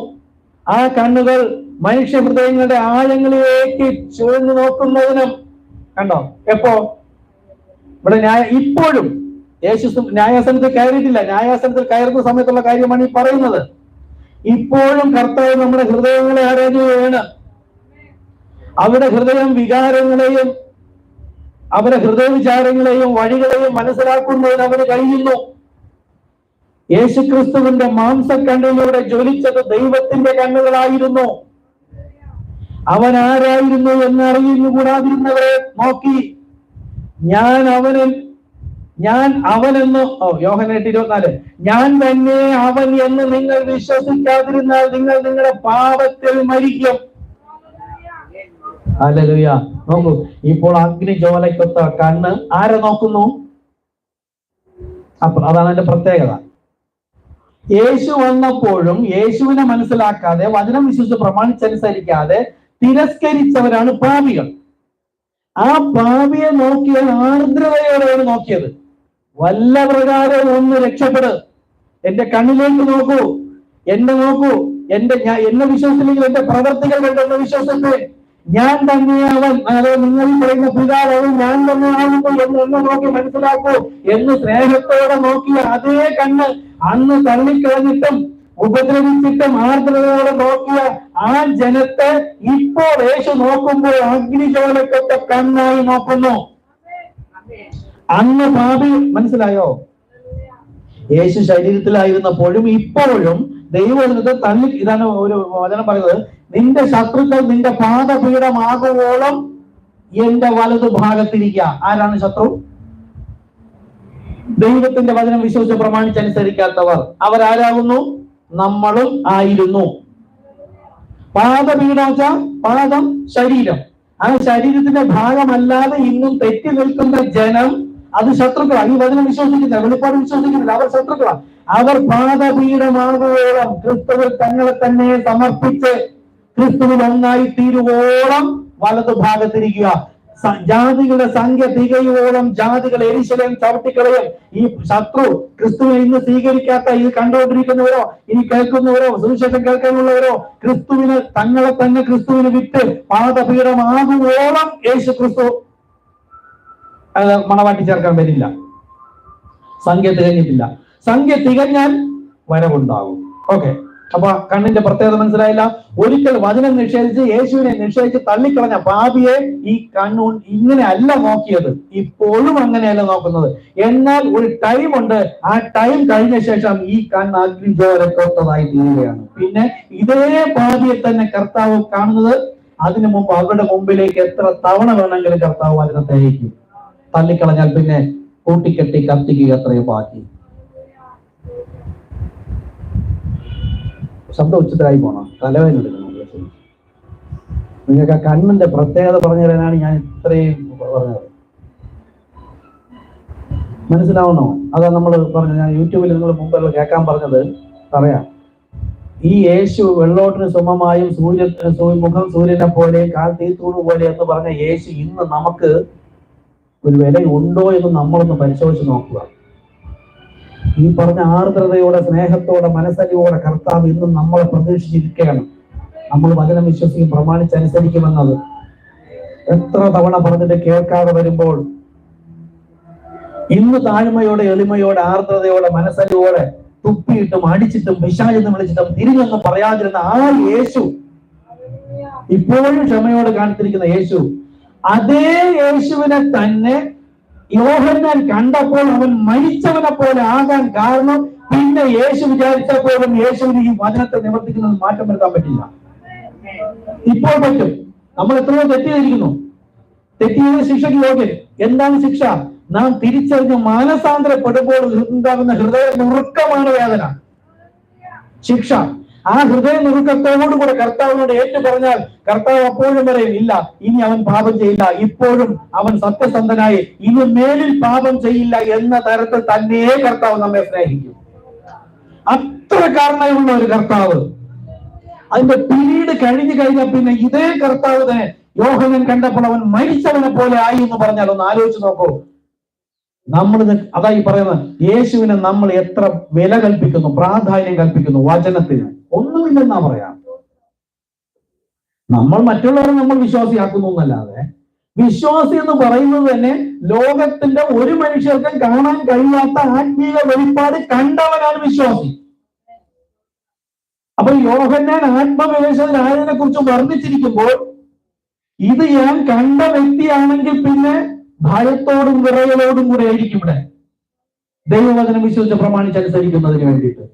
ആ കണ്ണുകൾ മനുഷ്യ ഹൃദയങ്ങളുടെ ആഴങ്ങളിലേക്ക് ചുഴന്നു നോക്കുന്നതിനും കണ്ടോ. എപ്പോ ഇവിടെ ഇപ്പോഴും യേശു ന്യായാസനത്തിൽ കയറിയിട്ടില്ല. ന്യായാസനത്തിൽ കയറുന്ന സമയത്തുള്ള കാര്യമാണ് ഈ പറയുന്നത്. ഇപ്പോഴും കർത്താവ് നമ്മുടെ ഹൃദയങ്ങളെ ആരാധിക്കുകയാണ്. അവരുടെ ഹൃദയം വികാരങ്ങളെയും അവരുടെ ഹൃദയ വിചാരങ്ങളെയും വഴികളെയും മനസ്സിലാക്കുന്നതിന് അവന് കഴിയുന്നു. യേശുക്രിസ്തുവിന്റെ മാംസക്കണ്ണിലൂടെ ജ്വലിച്ചത് ദൈവത്തിന്റെ കണ്ണുകളായിരുന്നു. അവൻ ആരായിരുന്നു എന്ന് അറിയുന്നുകൂടാതിരുന്നവരെ നോക്കി ഞാൻ അവനെന്ന് യോഹന്നാൻ 8:24 ഞാൻ തന്നെ അവൻ എന്ന് നിങ്ങൾ വിശ്വസിക്കാതിരുന്നാൽ നിങ്ങൾ നിങ്ങളുടെ പാപത്തിൽ മരിക്കും. ഹല്ലേലൂയ. നോക്കൂ, ഇപ്പോൾ അഗ്നിജ്വാലയ്ക്കൊത്ത കണ്ണ് ആരെ നോക്കുന്നു? അപ്പൊ അതാണ് അതിന്റെ പ്രത്യേകത. യേശു വന്നപ്പോഴും യേശുവിനെ മനസ്സിലാക്കാതെ വചനം വിശ്വസിച്ച് പ്രമാണിച്ചനുസരിക്കാതെ തിരസ്കരിച്ചവരാണ് പാപികൾ. ആ പാപിയെ നോക്കിയാൽ ആർദ്രതയോടെയാണ് നോക്കിയത്. വല്ല പ്രകാരം ഒന്ന് രക്ഷപ്പെട്, എന്റെ കണ്ണിലേക്ക് നോക്കൂ, എന്നെ നോക്കൂ, എന്നെ വിശ്വസിച്ചില്ലെങ്കിൽ എന്റെ പ്രവർത്തികൾ കണ്ടെന്ന് വിശ്വസിച്ച് ഞാൻ തന്നെയാവൻ, അതായത് നിങ്ങൾ പറയുന്ന പിതാവ് ഞാൻ തന്നെയാവുന്നു എന്ന് എന്നെ നോക്കി മനസ്സിലാക്കൂ എന്ന് സ്നേഹത്തോടെ നോക്കിയ അതേ കണ്ണ് അന്ന് തള്ളിക്കളഞ്ഞിട്ടും ഉപദ്രവിച്ചിട്ടും ആർദ്രതയോടെ നോക്കിയ ആ ജനത്തെ ഇപ്പോൾ യേശു നോക്കുമ്പോൾ അഗ്നിജ്വാലയ്ക്കൊത്ത കണ്ണായി നോക്കുന്നു. അന്ന് പാപി, മനസ്സിലായോ? യേശു ശരീരത്തിലായിരുന്നപ്പോഴും ഇപ്പോഴും ദൈവത്തെ തള്ളി. ഇതാണ് ഒരു വചനം പറയുന്നത്, നിന്റെ ശത്രുക്കൾ നിന്റെ പാദപീഠമാകുവോളം എന്റെ വലതു ഭാഗത്തിരിക്കുക. ആരാണ് ശത്രു? ദൈവത്തിന്റെ വചനം വിശ്വസിച്ച് പ്രമാണിച്ചനുസരിക്കാത്തവർ. അവരാരാകുന്നു? നമ്മളും ആയിരുന്നു. പാദപീഠാച്ച പാദം ശരീരം. ആ ശരീരത്തിന്റെ ഭാഗമല്ലാതെ ഇന്നും തെറ്റി നിൽക്കുന്ന ജനം അത് ശത്രുക്കളാണ്. ഈ വചനം വിശ്വസിക്കുന്നില്ല, വെളിപ്പാട് വിശ്വസിക്കുന്നില്ല, അവർ ശത്രുക്കളാണ്. അവർ പാദപീഠമാകുവോളം ക്രിസ്തുവിൽ തങ്ങളെ തന്നെ സമർപ്പിച്ച് ക്രിസ്തുവിൽ ഒന്നായി തീരുവോളം വലതു ഭാഗത്തിരിക്കുക. ജാതികളുടെ സംഖ്യ തികയോളം ജാതികൾ യെരൂശലേം ചവിട്ടിക്കളയും. ഈ ശത്രു ക്രിസ്തുവിനെ ഇന്ന് സ്വീകരിക്കാത്ത ഈ കണ്ടുകൊണ്ടിരിക്കുന്നവരോ ഈ കേൾക്കുന്നവരോ സുവിശേഷം കേൾക്കാനുള്ളവരോ ക്രിസ്തുവിന് തങ്ങളെ തന്നെ ക്രിസ്തുവിന് വിട്ട് പാദപീഠമാകുവോളം യേശു ക്രിസ്തു മണവാട്ടി ചേർക്കാൻ വരില്ല. സംഖ്യ തികഞ്ഞിട്ടില്ല. സംഖ്യ തികഞ്ഞാൽ വരവുണ്ടാകും. ഓക്കെ, അപ്പൊ കണ്ണിന്റെ പ്രത്യേകത മനസ്സിലായില്ല. ഒരിക്കൽ വചനം നിഷേധിച്ച് യേശുവിനെ നിഷേധിച്ച് തള്ളിക്കളഞ്ഞ പാപിയെ ഈ കണ്ണു ഇങ്ങനെ അല്ല നോക്കിയത്, ഇപ്പോഴും അങ്ങനെയല്ല നോക്കുന്നത്. എന്നാൽ ഒരു ടൈം ഉണ്ട്, ആ ടൈം കഴിഞ്ഞ ശേഷം ഈ കണ്ണ് അഗ്നിജ്വാലയ്ക്കൊത്തതായി തീരുകയാണ്. പിന്നെ ഇതേ പാപിയെ തന്നെ കർത്താവ് കാണുന്നത്. അതിനു മുമ്പ് അവരുടെ മുമ്പിലേക്ക് എത്ര തവണ വേണമെങ്കിലും കർത്താവ് വചനത്തെ അയക്കും. തള്ളിക്കളഞ്ഞാൽ പിന്നെ കൂട്ടിക്കെട്ടി കത്തിക്കുക എത്രയോ ബാക്കി. ശബ്ദം ഉച്ചത്തിലായി പോണം, തലവേദന എടുക്കണം. നിങ്ങൾക്ക് ആ കണ്ണിന്റെ പ്രത്യേകത പറഞ്ഞു തരാനാണ് ഞാൻ ഇത്രയും പറഞ്ഞത്. മനസ്സിലാവണോ? അതാ നമ്മൾ പറഞ്ഞു, ഞാൻ യൂട്യൂബിൽ നിങ്ങൾ മുമ്പ് കേൾക്കാൻ പറഞ്ഞത് പറയാം. ഈ യേശു വെള്ളോട്ടിന് സമമായും മുഖം സൂര്യനെ പോലെ കാൽ തീത്തൂണ് പോലെ എന്ന് പറഞ്ഞ യേശു ഇന്ന് നമുക്ക് ഒരു വില ഉണ്ടോ എന്ന് നമ്മളൊന്ന് പരിശോധിച്ച് നോക്കുക. ഈ പറഞ്ഞ ആർദ്രതയോടെ സ്നേഹത്തോടെ മനസ്സലിയോടെ കർത്താവ് ഇന്നും നമ്മളെ പ്രതീക്ഷിച്ചിരിക്കുകയാണ്. നമ്മൾ വചനം വിശ്വസിക്കും, പ്രമാണിച്ചനുസരിക്കുമെന്നത് എത്ര തവണ പറഞ്ഞിട്ട് കേൾക്കാതെ വരുമ്പോൾ ഇന്ന് താഴ്മയോടെ എളിമയോടെ ആർദ്രതയോടെ മനസ്സലിയോടെ തുപ്പിയിട്ടും അടിച്ചിട്ടും പിശാചെന്ന് വിളിച്ചിട്ടും തിരിഞ്ഞൊന്നും പറയാതിരുന്ന ആ യേശു, ഇപ്പോഴും ക്ഷമയോട് കാണിച്ചിരിക്കുന്ന യേശു, അതേ യേശുവിനെ തന്നെ യോഹന്നാൻ കണ്ടപ്പോൾ അവൻ മരിച്ചവനെ പോലെ ആകാൻ കാരണം പിന്നെ യേശു വിചാരിച്ചപ്പോഴും യേശുവിന് ഈ വചനത്തെ നിവർത്തിക്കുന്നത് മാറ്റം വരുത്താൻ പറ്റില്ല. ഇപ്പോൾ പറ്റും. നമ്മൾ എത്രയോ തെറ്റിയിരിക്കുന്നു. തെറ്റിയത് ശിക്ഷയ്ക്ക് യോഗ്യൻ. എന്താണ് ശിക്ഷ? നാം തിരിച്ചറിഞ്ഞ് മാനസാന്തരപ്പെടുമ്പോൾ ഉണ്ടാകുന്ന ഹൃദയ നുറുക്കമാണ് വേദന. ശിക്ഷ ആ ഹൃദയ നുറുക്കത്തോടുകൂടെ കർത്താവിനോട് ഏറ്റു പറഞ്ഞാൽ കർത്താവ് അപ്പോഴും പറയും, ഇല്ല, ഇനി അവൻ പാപം ചെയ്യില്ല, ഇപ്പോഴും അവൻ സത്യസന്ധനായി ഇനി മേലിൽ പാപം ചെയ്യില്ല എന്ന തരത്തിൽ തന്നെ കർത്താവ് നമ്മെ സ്നേഹിക്കും. അത്ര കാരണമുള്ള ഒരു കർത്താവ്. അതിന്റെ പിന്നീട് കഴിഞ്ഞു കഴിഞ്ഞാൽ പിന്നെ ഇതേ കർത്താവ് തന്നെ യോഹന്നാൻ കണ്ടപ്പോൾ അവൻ മരിച്ചവനെ പോലെ ആയി എന്ന് പറഞ്ഞാൽ ഒന്ന് ആലോചിച്ച് നോക്കൂ. നമ്മൾ അതായി പറയുന്നത്, യേശുവിനെ നമ്മൾ എത്ര വില കൽപ്പിക്കുന്നു, പ്രാധാന്യം കൽപ്പിക്കുന്നു വചനത്തിന്. ഒന്നുമില്ലെന്നാ പറയാം. നമ്മൾ മറ്റുള്ളവരെ നമ്മൾ വിശ്വാസിയാക്കുന്നു എന്നല്ലാതെ, വിശ്വാസി എന്ന് പറയുന്നത് തന്നെ ലോകത്തിന്റെ ഒരു മനുഷ്യർക്കും കാണാൻ കഴിയാത്ത ആത്മീയ വെളിപ്പാട് കണ്ടവനാണ് വിശ്വാസി. അപ്പൊ യോഹന്നാൻ ആത്മവിവേചനായതിനെ കുറിച്ച് വർണ്ണിച്ചിരിക്കുമ്പോൾ ഇത് ഞാൻ കണ്ട വ്യക്തിയാണെങ്കിൽ പിന്നെ ഭയത്തോടും വിറയലോടും കൂടെ ആയിരിക്കും ഇവിടെ ദൈവവചനം വിശ്വസിച്ച് പ്രമാണിച്ചനുസരിക്കുന്നതിന് വേണ്ടിയിട്ട്.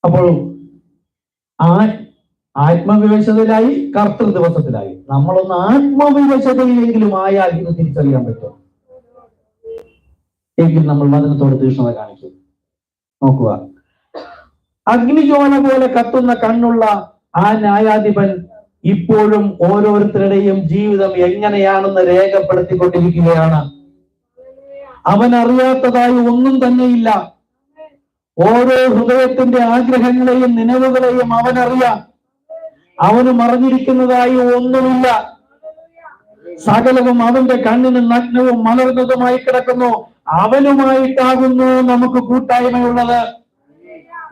അപ്പോൾ ആത്മവിവേചനത്തിലായി, കർത്തൃ ദിവസത്തിലായി. നമ്മളൊന്ന് ആത്മവിവേചനയിലെങ്കിലും ആയാൽ ഇത് തിരിച്ചറിയാൻ പറ്റും. എങ്കിൽ നമ്മൾ വചനത്തോട് തീക്ഷ്ണത കാണിക്കും. നോക്കുക, അഗ്നിജ്വാല പോലെ കത്തുന്ന കണ്ണുള്ള ആ ന്യായാധിപൻ ഇപ്പോഴും ഓരോരുത്തരുടെയും ജീവിതം എങ്ങനെയാണെന്ന് രേഖപ്പെടുത്തിക്കൊണ്ടിരിക്കുകയാണ്. അവൻ അറിയാത്തതായി ഒന്നും തന്നെയില്ല. ഓരോ ഹൃദയത്തിന്റെ ആഗ്രഹങ്ങളെയും നിലവുകളെയും അവനറിയാം. അവന് മറഞ്ഞിരിക്കുന്നതായി ഒന്നുമില്ല. സകലവും അവന്റെ കണ്ണിന് നഗ്നവും മലർന്നതുമായി കിടക്കുന്നു. അവനുമായിട്ടാകുന്നു നമുക്ക് കൂട്ടായ്മയുള്ളത്.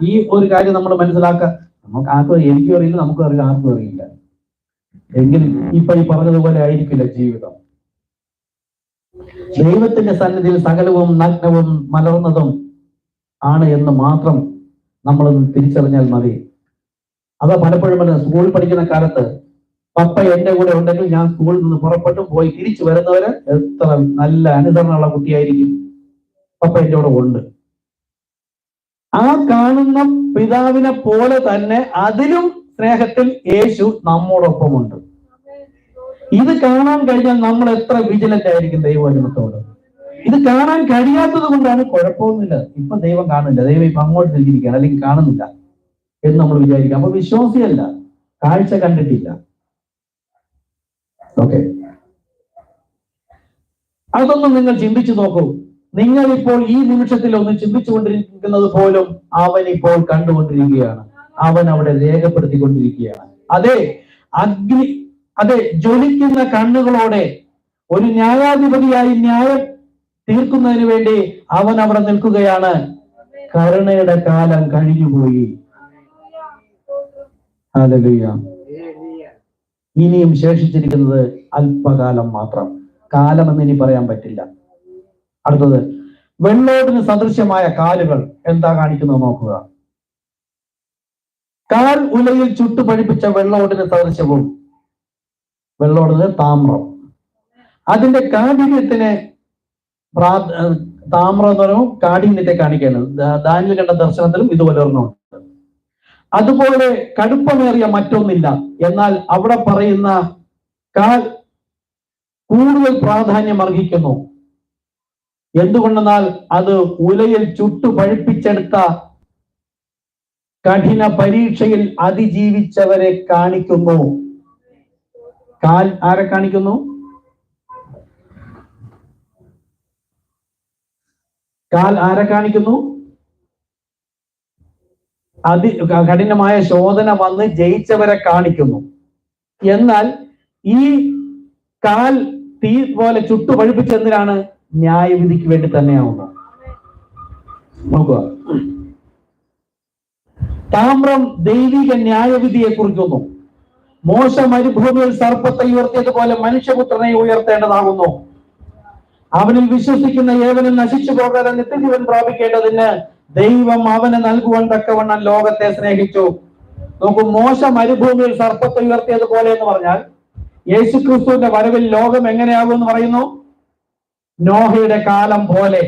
ഈ ഒരു കാര്യം നമ്മൾ മനസ്സിലാക്കുക. നമുക്ക് ആർക്കും, എനിക്കും അറിയില്ല, നമുക്കും അറിയില്ല, ആർക്കും അറിയില്ല. എങ്കിൽ ഇപ്പൊ ഈ പറഞ്ഞതുപോലെ ആയിരിക്കില്ല ജീവിതം. ദൈവത്തിന്റെ സന്നിധിയിൽ സകലവും നഗ്നവും മലർന്നതും ആണ് എന്ന് മാത്രം നമ്മൾ തിരിച്ചറിഞ്ഞാൽ മതി. അത് പലപ്പോഴും സ്കൂളിൽ പഠിക്കുന്ന കാലത്ത് പപ്പ എന്റെ കൂടെ ഉണ്ടെങ്കിൽ ഞാൻ സ്കൂളിൽ നിന്ന് പുറപ്പെട്ടു പോയി തിരിച്ചു വരുന്നവര് എത്ര നല്ല അനുസരണമുള്ള കുട്ടിയായിരിക്കും. പപ്പ എന്റെ കൂടെ ഉണ്ട്. ആ കാണുന്ന പിതാവിനെ പോലെ തന്നെ അതിലും സ്നേഹത്തിൽ യേശു നമ്മോടൊപ്പമുണ്ട്. ഇത് കാണാൻ കഴിഞ്ഞാൽ നമ്മൾ എത്ര വിജിലന്റ് ആയിരിക്കും ദൈവവചനത്തോട്. ഇത് കാണാൻ കഴിയാത്തത് കൊണ്ടാണ് കുഴപ്പമൊന്നുമില്ല, ഇപ്പൊ ദൈവം കാണില്ല, ദൈവം ഇപ്പൊ അങ്ങോട്ട് തിരിച്ചിരിക്കുകയാണ്, അല്ലെങ്കിൽ കാണുന്നില്ല എന്ന് നമ്മൾ വിചാരിക്കാം. അപ്പൊ വിശ്വാസിയല്ല, കാഴ്ച കണ്ടിട്ടില്ല. ഓക്കെ, അതൊന്നും നിങ്ങൾ ചിന്തിച്ചു നോക്കൂ. നിങ്ങൾ ഇപ്പോൾ ഈ നിമിഷത്തിൽ ഒന്ന് ചിന്തിച്ചുകൊണ്ടിരിക്കുന്നത് പോലും അവൻ ഇപ്പോൾ കണ്ടുകൊണ്ടിരിക്കുകയാണ്. അവൻ അവിടെ രേഖപ്പെടുത്തിക്കൊണ്ടിരിക്കുകയാണ്. അതെ, ജ്വലിക്കുന്ന കണ്ണുകളോടെ ഒരു ന്യായാധിപതിയായി ന്യായം തീർക്കുന്നതിന് വേണ്ടി അവൻ അവിടെ നിൽക്കുകയാണ്. കരുണയുടെ കാലം കഴിഞ്ഞുപോയി. ഹല്ലേലൂയ. ഇനിയും ശേഷിച്ചിരിക്കുന്നത് അല്പകാലം മാത്രം. കാലമെന്ന് ഇനി പറയാൻ പറ്റില്ല. അടുത്തത്, വെള്ളോടിന് സദൃശ്യമായ കാലുകൾ എന്താ കാണിക്കുന്നത് നോക്കുക. കാൽ ഉലയിൽ ചുട്ടു പഠിപ്പിച്ച വെള്ളോടിന് സദൃശ്യവും. വെള്ളോടിന് താമ്രം. അതിന്റെ കാഠിന്യത്തിന് താമ്രം എന്ന് പറയുമ്പോൾ കാഠിന്യത്തെ കാണിക്കുകയാണ്. ദാനിയേൽ കണ്ട ദർശനത്തിലും ഇതുപോലെ ഒരെണ്ണമുണ്ട്. അതുപോലെ കടുപ്പമേറിയ മറ്റൊന്നില്ല. എന്നാൽ അവിടെ പറയുന്ന കാൽ കൂടുതൽ പ്രാധാന്യം അർഹിക്കുന്നു. എന്തുകൊണ്ടെന്നാൽ അത് ഉലയിൽ ചുട്ടു പഴിപ്പിച്ചെടുത്ത കഠിന പരീക്ഷയിൽ അതിജീവിച്ചവരെ കാണിക്കുന്നു. കാൽ ആരെ കാണിക്കുന്നു? കാൽ ആരെ കാണിക്കുന്നു? കഠിനമായ ശോധന വന്ന് ജയിച്ചവരെ കാണിക്കുന്നു. എന്നാൽ ഈ കാൽ തീ പോലെ ചുട്ടു പഴിപ്പിച്ചെന്തിനാണ്? ന്യായവിധിക്ക് വേണ്ടി തന്നെയാവുന്നു. നോക്കുക, താമ്രം ദൈവിക ന്യായവിധിയെ കുറിക്കുന്നു. മോശ മരുഭൂമിയിൽ സർപ്പത്തെ ഉയർത്തിയതുപോലെ മനുഷ്യപുത്രനെ ഉയർത്തേണ്ടതാകുന്നു. അവനിൽ വിശ്വസിക്കുന്ന ഏവനും നശിച്ചു പോകാതെ നിത്യജീവൻ പ്രാപിക്കേണ്ടതിന് ദൈവം അവന് നൽകുവാൻ തക്കവണ്ണം ലോകത്തെ സ്നേഹിച്ചു. നോക്കൂ, മോശ മരുഭൂമിയിൽ സർപ്പത്തെ ഉയർത്തിയതുപോലെ എന്ന് പറഞ്ഞാൽ യേശുക്രിസ്തുവിന്റെ വരവിൽ ലോകം എങ്ങനെയാകും എന്ന് പറയുന്നു? നോഹയുടെ കാലം പോലെ.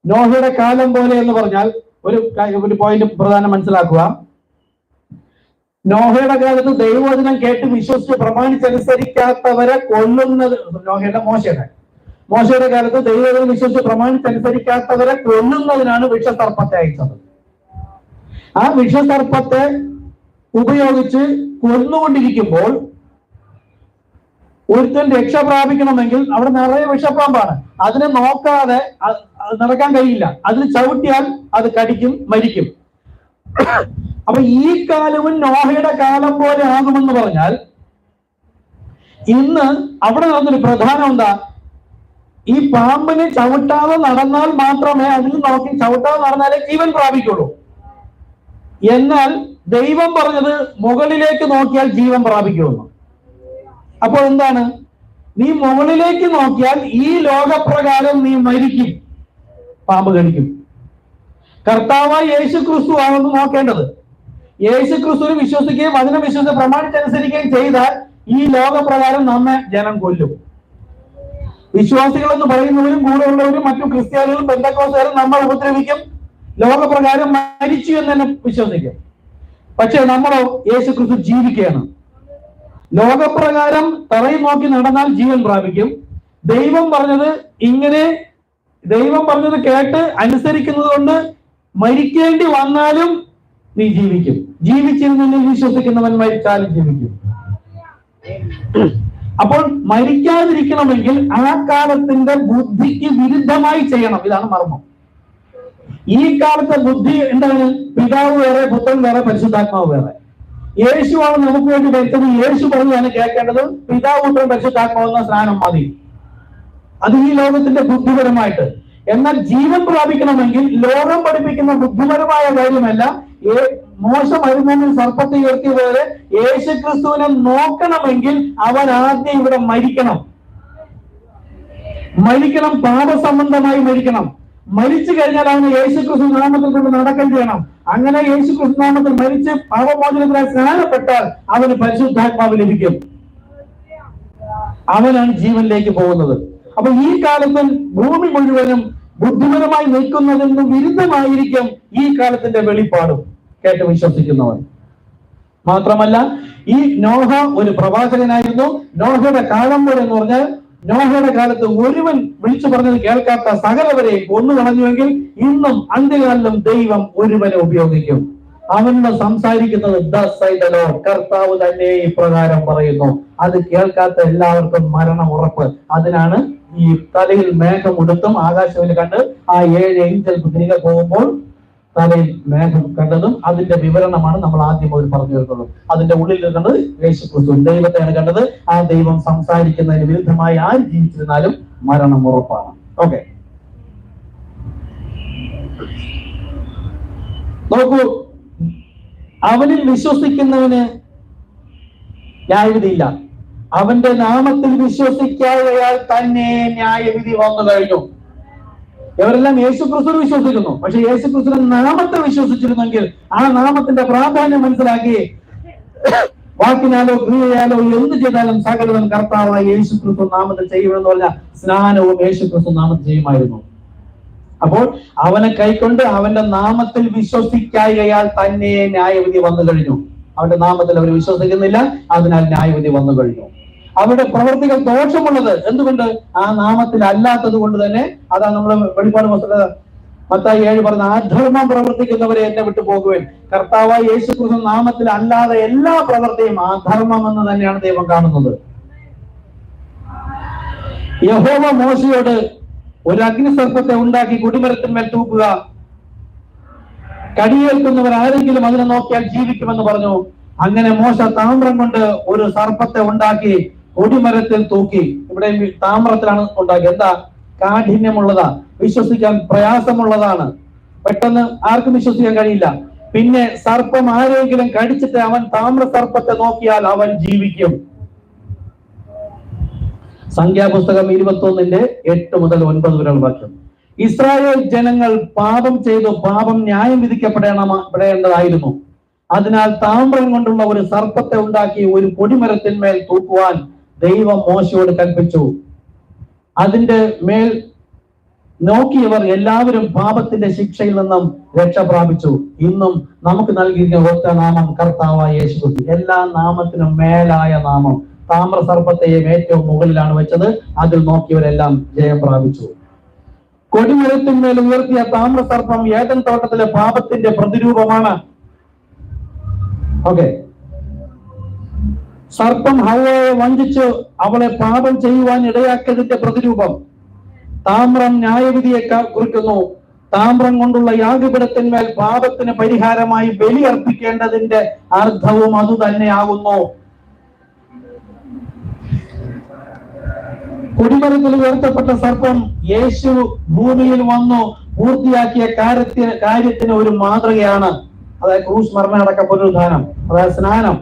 നോഹയുടെ കാലം പോലെ എന്ന് പറഞ്ഞാൽ ഒരു പോയിന്റ് പ്രധാനം മനസ്സിലാക്കുക. നോഹയുടെ കാലത്ത് ദൈവവചനം കേട്ട് വിശ്വസിച്ച് പ്രമാണിച്ചനുസരിക്കാത്തവരെ കൊല്ലുന്നത്, മോശയുടെ കാലത്ത് ദൈവവചനം വിശ്വസിച്ച് പ്രമാണിച്ചനുസരിക്കാത്തവരെ കൊല്ലുന്നതിനാണ് വിഷസർപ്പത്തെ അയച്ചത്. ആ വിഷസർപ്പത്തെ ഉപയോഗിച്ച് കൊന്നുകൊണ്ടിരിക്കുമ്പോൾ ഒരുത്തൻ രക്ഷ പ്രാപിക്കണമെങ്കിൽ അവിടെ നിറയെ വിഷപ്പാമ്പാണ്. അതിനെ നോക്കാതെ നടക്കാൻ കഴിയില്ല. അതിന് ചവിട്ടിയാൽ അത് കടിക്കും, മരിക്കും. അപ്പൊ ഈ കാലവും നോഹയുടെ കാലം പോലെ ആകുമെന്ന് പറഞ്ഞാൽ ഇന്ന് അവിടെ നടന്നൊരു പ്രധാനം എന്താ? ഈ പാമ്പിനെ ചവിട്ടാതെ നടന്നാൽ മാത്രമേ, അതിൽ നോക്കി ചവിട്ടാതെ നടന്നാലേ ജീവൻ പ്രാപിക്കുള്ളൂ. എന്നാൽ ദൈവം പറഞ്ഞത് മുകളിലേക്ക് നോക്കിയാൽ ജീവൻ പ്രാപിക്കുമെന്ന്. അപ്പോൾ എന്താണ്? നീ മുകളിലേക്ക് നോക്കിയാൽ ഈ ലോകപ്രകാരം നീ മരിക്കും, പാമ്പ് കടിക്കും. കർത്താവായ യേശു ക്രിസ്തു ആണെന്ന് നോക്കേണ്ടത്. യേശു ക്രിസ്തുവിനെ വിശ്വസിക്കുകയും അതിനെ വിശ്വസിച്ച് പ്രമാണിച്ചനുസരിക്കുകയും ചെയ്താൽ ഈ ലോകപ്രകാരം നമ്മെ ജനം കൊല്ലും. വിശ്വാസികൾ എന്ന് പറയുന്നവരും കൂടെ ഉള്ളവരും മറ്റു ക്രിസ്ത്യാനികളും പെന്തക്കോസ്തുകാരും നമ്മൾ ഉപദ്രവിക്കും, ലോകപ്രകാരം മരിച്ചു എന്ന് തന്നെ വിശ്വസിക്കും. പക്ഷെ നമ്മളോ യേശു ക്രിസ്തു ജീവിക്കുകയാണ്. ലോകപ്രകാരം തറയിൽ നോക്കി നടന്നാൽ ജീവൻ പ്രാപിക്കും. ദൈവം പറഞ്ഞത് ഇങ്ങനെ, ദൈവം പറഞ്ഞത് കേട്ട് അനുസരിക്കുന്നത് കൊണ്ട് മരിക്കേണ്ടി വന്നാലും നീ ജീവിക്കും. ജീവിച്ചിരുന്ന വിശ്വസിക്കുന്നവൻ മരിച്ചാലും ജീവിക്കും. അപ്പോൾ മരിക്കാതിരിക്കണമെങ്കിൽ ആ കാലത്തിന്റെ ബുദ്ധിക്ക് വിരുദ്ധമായി ചെയ്യണം. ഇതാണ് മർമ്മം. ഈ കാലത്തെ ബുദ്ധി എന്താണ്? പിതാവ് വേറെ, പുത്രൻ വേറെ, പരിശുദ്ധാത്മാവ് വേറെ. യേശുവാണ് നമുക്ക് വേണ്ടി വരുന്നത്. യേശു പറഞ്ഞാണ് കേൾക്കേണ്ടത്. പിതാവ്, പുത്രൻ, പരിശുദ്ധാത്മാവെന്ന സ്നാനം മതി. അത് ഈ ലോകത്തിന്റെ ബുദ്ധിപരമായിട്ട്. എന്നാൽ ജീവൻ പ്രാപിക്കണമെങ്കിൽ ലോകം പഠിപ്പിക്കുന്ന ബുദ്ധിപരമായ കാര്യമല്ല. മോശ മരുഭൂമിയിൽ സർപ്പത്തെ ഉയർത്തിയതുപോലെ യേശു ക്രിസ്തുവിനെ നോക്കണമെങ്കിൽ അവൻ ആദ്യം ഇവിടെ മരിക്കണം. പാപസംബന്ധമായി മരിക്കണം. മരിച്ചു കഴിഞ്ഞാൽ അവന് യേശു ക്രിസ്തു നാമത്തിൽ കൊണ്ട് നടക്കം ചെയ്യണം. അങ്ങനെ യേശു ക്രിസ്തു നാമത്തിൽ മരിച്ച് പാപമോചനത്തിനായി സ്നാനപ്പെട്ടാൽ അവന് പരിശുദ്ധാത്മാവ് ലഭിക്കും. അവനാണ് ജീവനിലേക്ക് പോകുന്നത്. അപ്പൊ ഈ കാലത്ത് ഭൂമി മുഴുവനും ബുദ്ധിപരമായി നിൽക്കുന്നതിന് വിരുദ്ധമായിരിക്കും ഈ കാലത്തിന്റെ വെളിപ്പാടും കേട്ട് വിശ്വസിക്കുന്നവൻ. മാത്രമല്ല, ഈ നോഹ ഒരു പ്രവാചകനായിരുന്നു. നോഹയുടെ കാലം പോലെ എന്ന് പറഞ്ഞാൽ നോഹയുടെ കാലത്ത് ഒരുവൻ വിളിച്ചു പറഞ്ഞത് കേൾക്കാത്ത സകലവരെയും കൊന്നു കളഞ്ഞുവെങ്കിൽ ഇന്നും അന്ത്യകാലം ദൈവം ഒരുവനെ ഉപയോഗിക്കും. അവനോട് സംസാരിക്കുന്നത് കർത്താവ് തന്നെ ഇപ്രകാരം പറയുന്നു. അത് കേൾക്കാത്ത എല്ലാവർക്കും മരണം ഉറപ്പ്. അതിനാണ് ഈ തലയിൽ മേഘം ഉടുത്തും ആകാശത്തിൽ കണ്ട് ആ 7 ഏഞ്ചൽ തിരികെ പോകുമ്പോൾ തലയിൽ മേഘം കണ്ടതും അതിന്റെ വിവരണമാണ് നമ്മൾ ആദ്യം പറഞ്ഞു തീർക്കുന്നത്. അതിന്റെ ഉള്ളിൽ കണ്ടത് യേശു ക്രിസ്തു ദൈവത്തെയാണ് കണ്ടത്. ആ ദൈവം സംസാരിക്കുന്നതിന് വിരുദ്ധമായി ആര് ജീവിച്ചിരുന്നാലും മരണം ഉറപ്പാണ്. ഓക്കെ, നോക്കൂ, അവനിൽ വിശ്വസിക്കുന്നവന് ന്യായവിധിയില്ല. അവന്റെ നാമത്തിൽ വിശ്വസിക്കാതെയാൽ തന്നെ ന്യായവിധി വന്നു കഴിഞ്ഞു. ഇവരെല്ലാം യേശു ക്രിസ്തു വിശ്വസിക്കുന്നു. പക്ഷെ യേശു ക്രിസ്തുവിന്റെ നാമത്തെ വിശ്വസിച്ചിരുന്നെങ്കിൽ ആ നാമത്തിന്റെ പ്രാധാന്യം മനസ്സിലാക്കി വാക്കിനാലോ ക്രിയയാലോ എന്ത് ചെയ്താലും സകലവൻ കർത്താവായ യേശു ക്രിസ്തു നാമത്തിൽ ചെയ്യുമെന്ന് പറഞ്ഞ സ്നാനവും യേശു ക്രിസ്തു നാമത്തിൽ ചെയ്യുമായിരുന്നു. അപ്പോൾ അവനെ കൈക്കൊണ്ട് അവന്റെ നാമത്തിൽ വിശ്വസിക്കായകയാൽ തന്നെ ന്യായവിധി വന്നു കഴിഞ്ഞു. അവന്റെ നാമത്തിൽ അവർ വിശ്വസിക്കുന്നില്ല, അതിനാൽ ന്യായവിധി വന്നു കഴിഞ്ഞു. അവരുടെ പ്രവൃത്തികൾ ദോഷമുള്ളത് എന്തുകൊണ്ട്? ആ നാമത്തിൽ അല്ലാത്തത് കൊണ്ട് തന്നെ. അതാണ് നമ്മൾ വെളിപ്പാട് മത്തായി 7 പറഞ്ഞ അധർമ്മം പ്രവർത്തിക്കുന്നവരെ എന്നെ വിട്ടു പോകുവാൻ. കർത്താവായ യേശു ക്രിസ്തു നാമത്തിൽ അല്ലാതെ എല്ലാ പ്രവൃത്തിയും അധർമ്മം എന്ന് തന്നെയാണ് ദൈവം കാണുന്നത്. യഹോവ മോശയോട് ഒരു അഗ്നിസർപ്പത്തെ ഉണ്ടാക്കി കൊടിമരത്തിന്മേൽ തൂക്കുക, കടിയേൽക്കുന്നവർ ആരെങ്കിലും അതിനെ നോക്കിയാൽ ജീവിക്കുമെന്ന് പറഞ്ഞു. അങ്ങനെ മോശ താമ്രം കൊണ്ട് ഒരു സർപ്പത്തെ ഉണ്ടാക്കി കൊടിമരത്തിൽ തൂക്കി. ഇവിടെ താമ്രത്തിലാണ് ഉണ്ടാക്കി. എന്താ? കാഠിന്യമുള്ളതാ, വിശ്വസിക്കാൻ പ്രയാസമുള്ളതാണ്, പെട്ടെന്ന് ആർക്കും വിശ്വസിക്കാൻ കഴിയില്ല. പിന്നെ സർപ്പം ആരെങ്കിലും കടിച്ചിട്ട് അവൻ താമ്ര സർപ്പത്തെ നോക്കിയാൽ അവൻ ജീവിക്കും. സംഖ്യാപുസ്തകം 21:8 മുതൽ 9 വരെയുള്ള വാക്യം. ഇസ്രായേൽ ജനങ്ങൾ പാപം ചെയ്തു, പാപം ന്യായം വിധിക്കപ്പെടേണ്ടതായിരുന്നു. അതിനാൽ താമ്രം കൊണ്ടുള്ള ഒരു സർപ്പത്തെ ഉണ്ടാക്കി ഒരു കൊടിമരത്തിന്മേൽ തൂക്കുവാൻ ദൈവം മോശയോട് കൽപ്പിച്ചു. അതിന്റെ മേൽ നോക്കിയവർ എല്ലാവരും പാപത്തിന്റെ ശിക്ഷയിൽ നിന്നും രക്ഷ പ്രാപിച്ചു. ഇന്നും നമുക്ക് നൽകിയിരിക്കുന്ന ഒറ്റ നാമം കർത്താവായ യേശുക്രിസ്തു. എല്ലാ നാമത്തിനും മേലായ നാമം. താമ്ര സർപ്പത്തെയും ഏറ്റവും മുകളിലാണ് വെച്ചത്. അതിൽ നോക്കിയവരെല്ലാം ജയം പ്രാപിച്ചു. കൊടിമരത്തിന്മേൽ ഉയർത്തിയ താമ്ര സർപ്പം ഏദൻ തോട്ടത്തിലെ പാപത്തിന്റെ പ്രതിരൂപമാണ്. ഓക്കെ, സർപ്പം ഹവ്വയെ വഞ്ചിച്ചു അവളെ പാപം ചെയ്യുവാൻ ഇടയാക്കിയതിന്റെ പ്രതിരൂപം. താമ്രം ന്യായവിധിയെ കുറിക്കുന്നു. താമ്രം കൊണ്ടുള്ള യാഗപീഠത്തിന്മേൽ പാപത്തിന് പരിഹാരമായി ബലി അർപ്പിക്കേണ്ടതിന്റെ അർത്ഥവും അത് തന്നെയാകുന്നു. കൊടിമരത്തിൽ ഉയർത്തപ്പെട്ട സർപ്പം യേശു ഭൂമിയിൽ വന്നു പൂർത്തിയാക്കിയ കാര്യത്തിന് ഒരു മാതൃകയാണ്. അതായത് ക്രൂശ് മരണ അടക്ക പുനരുദ്ധാനം, അതായത് സ്നാനം.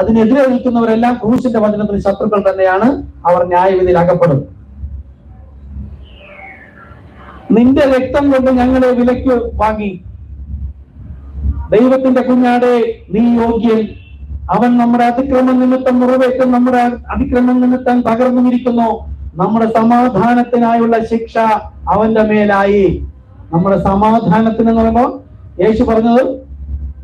അതിനെതിരെ നിൽക്കുന്നവരെല്ലാം ക്രൂശിന്റെ വചനത്തിന് ശത്രുക്കൾ തന്നെയാണ്. അവർ ന്യായവിധിയിൽ അകപ്പെടും. നിന്റെ രക്തം കൊണ്ട് ഞങ്ങളെ വിലയ്ക്ക് വാങ്ങി. ദൈവത്തിന്റെ കുഞ്ഞാടെ നീ യോഗ്യൻ. അവൻ നമ്മുടെ അതിക്രമ നിമിത്തം മുറിവേറ്റും നമ്മുടെ അതിക്രമ നിമിത്തം തകർന്നുമിരിക്കുന്നു. നമ്മുടെ സമാധാനത്തിനായുള്ള ശിക്ഷ അവന്റെ മേലായി. നമ്മുടെ സമാധാനത്തിന് എന്ന് പറയുമ്പോൾ യേശു പറഞ്ഞത്,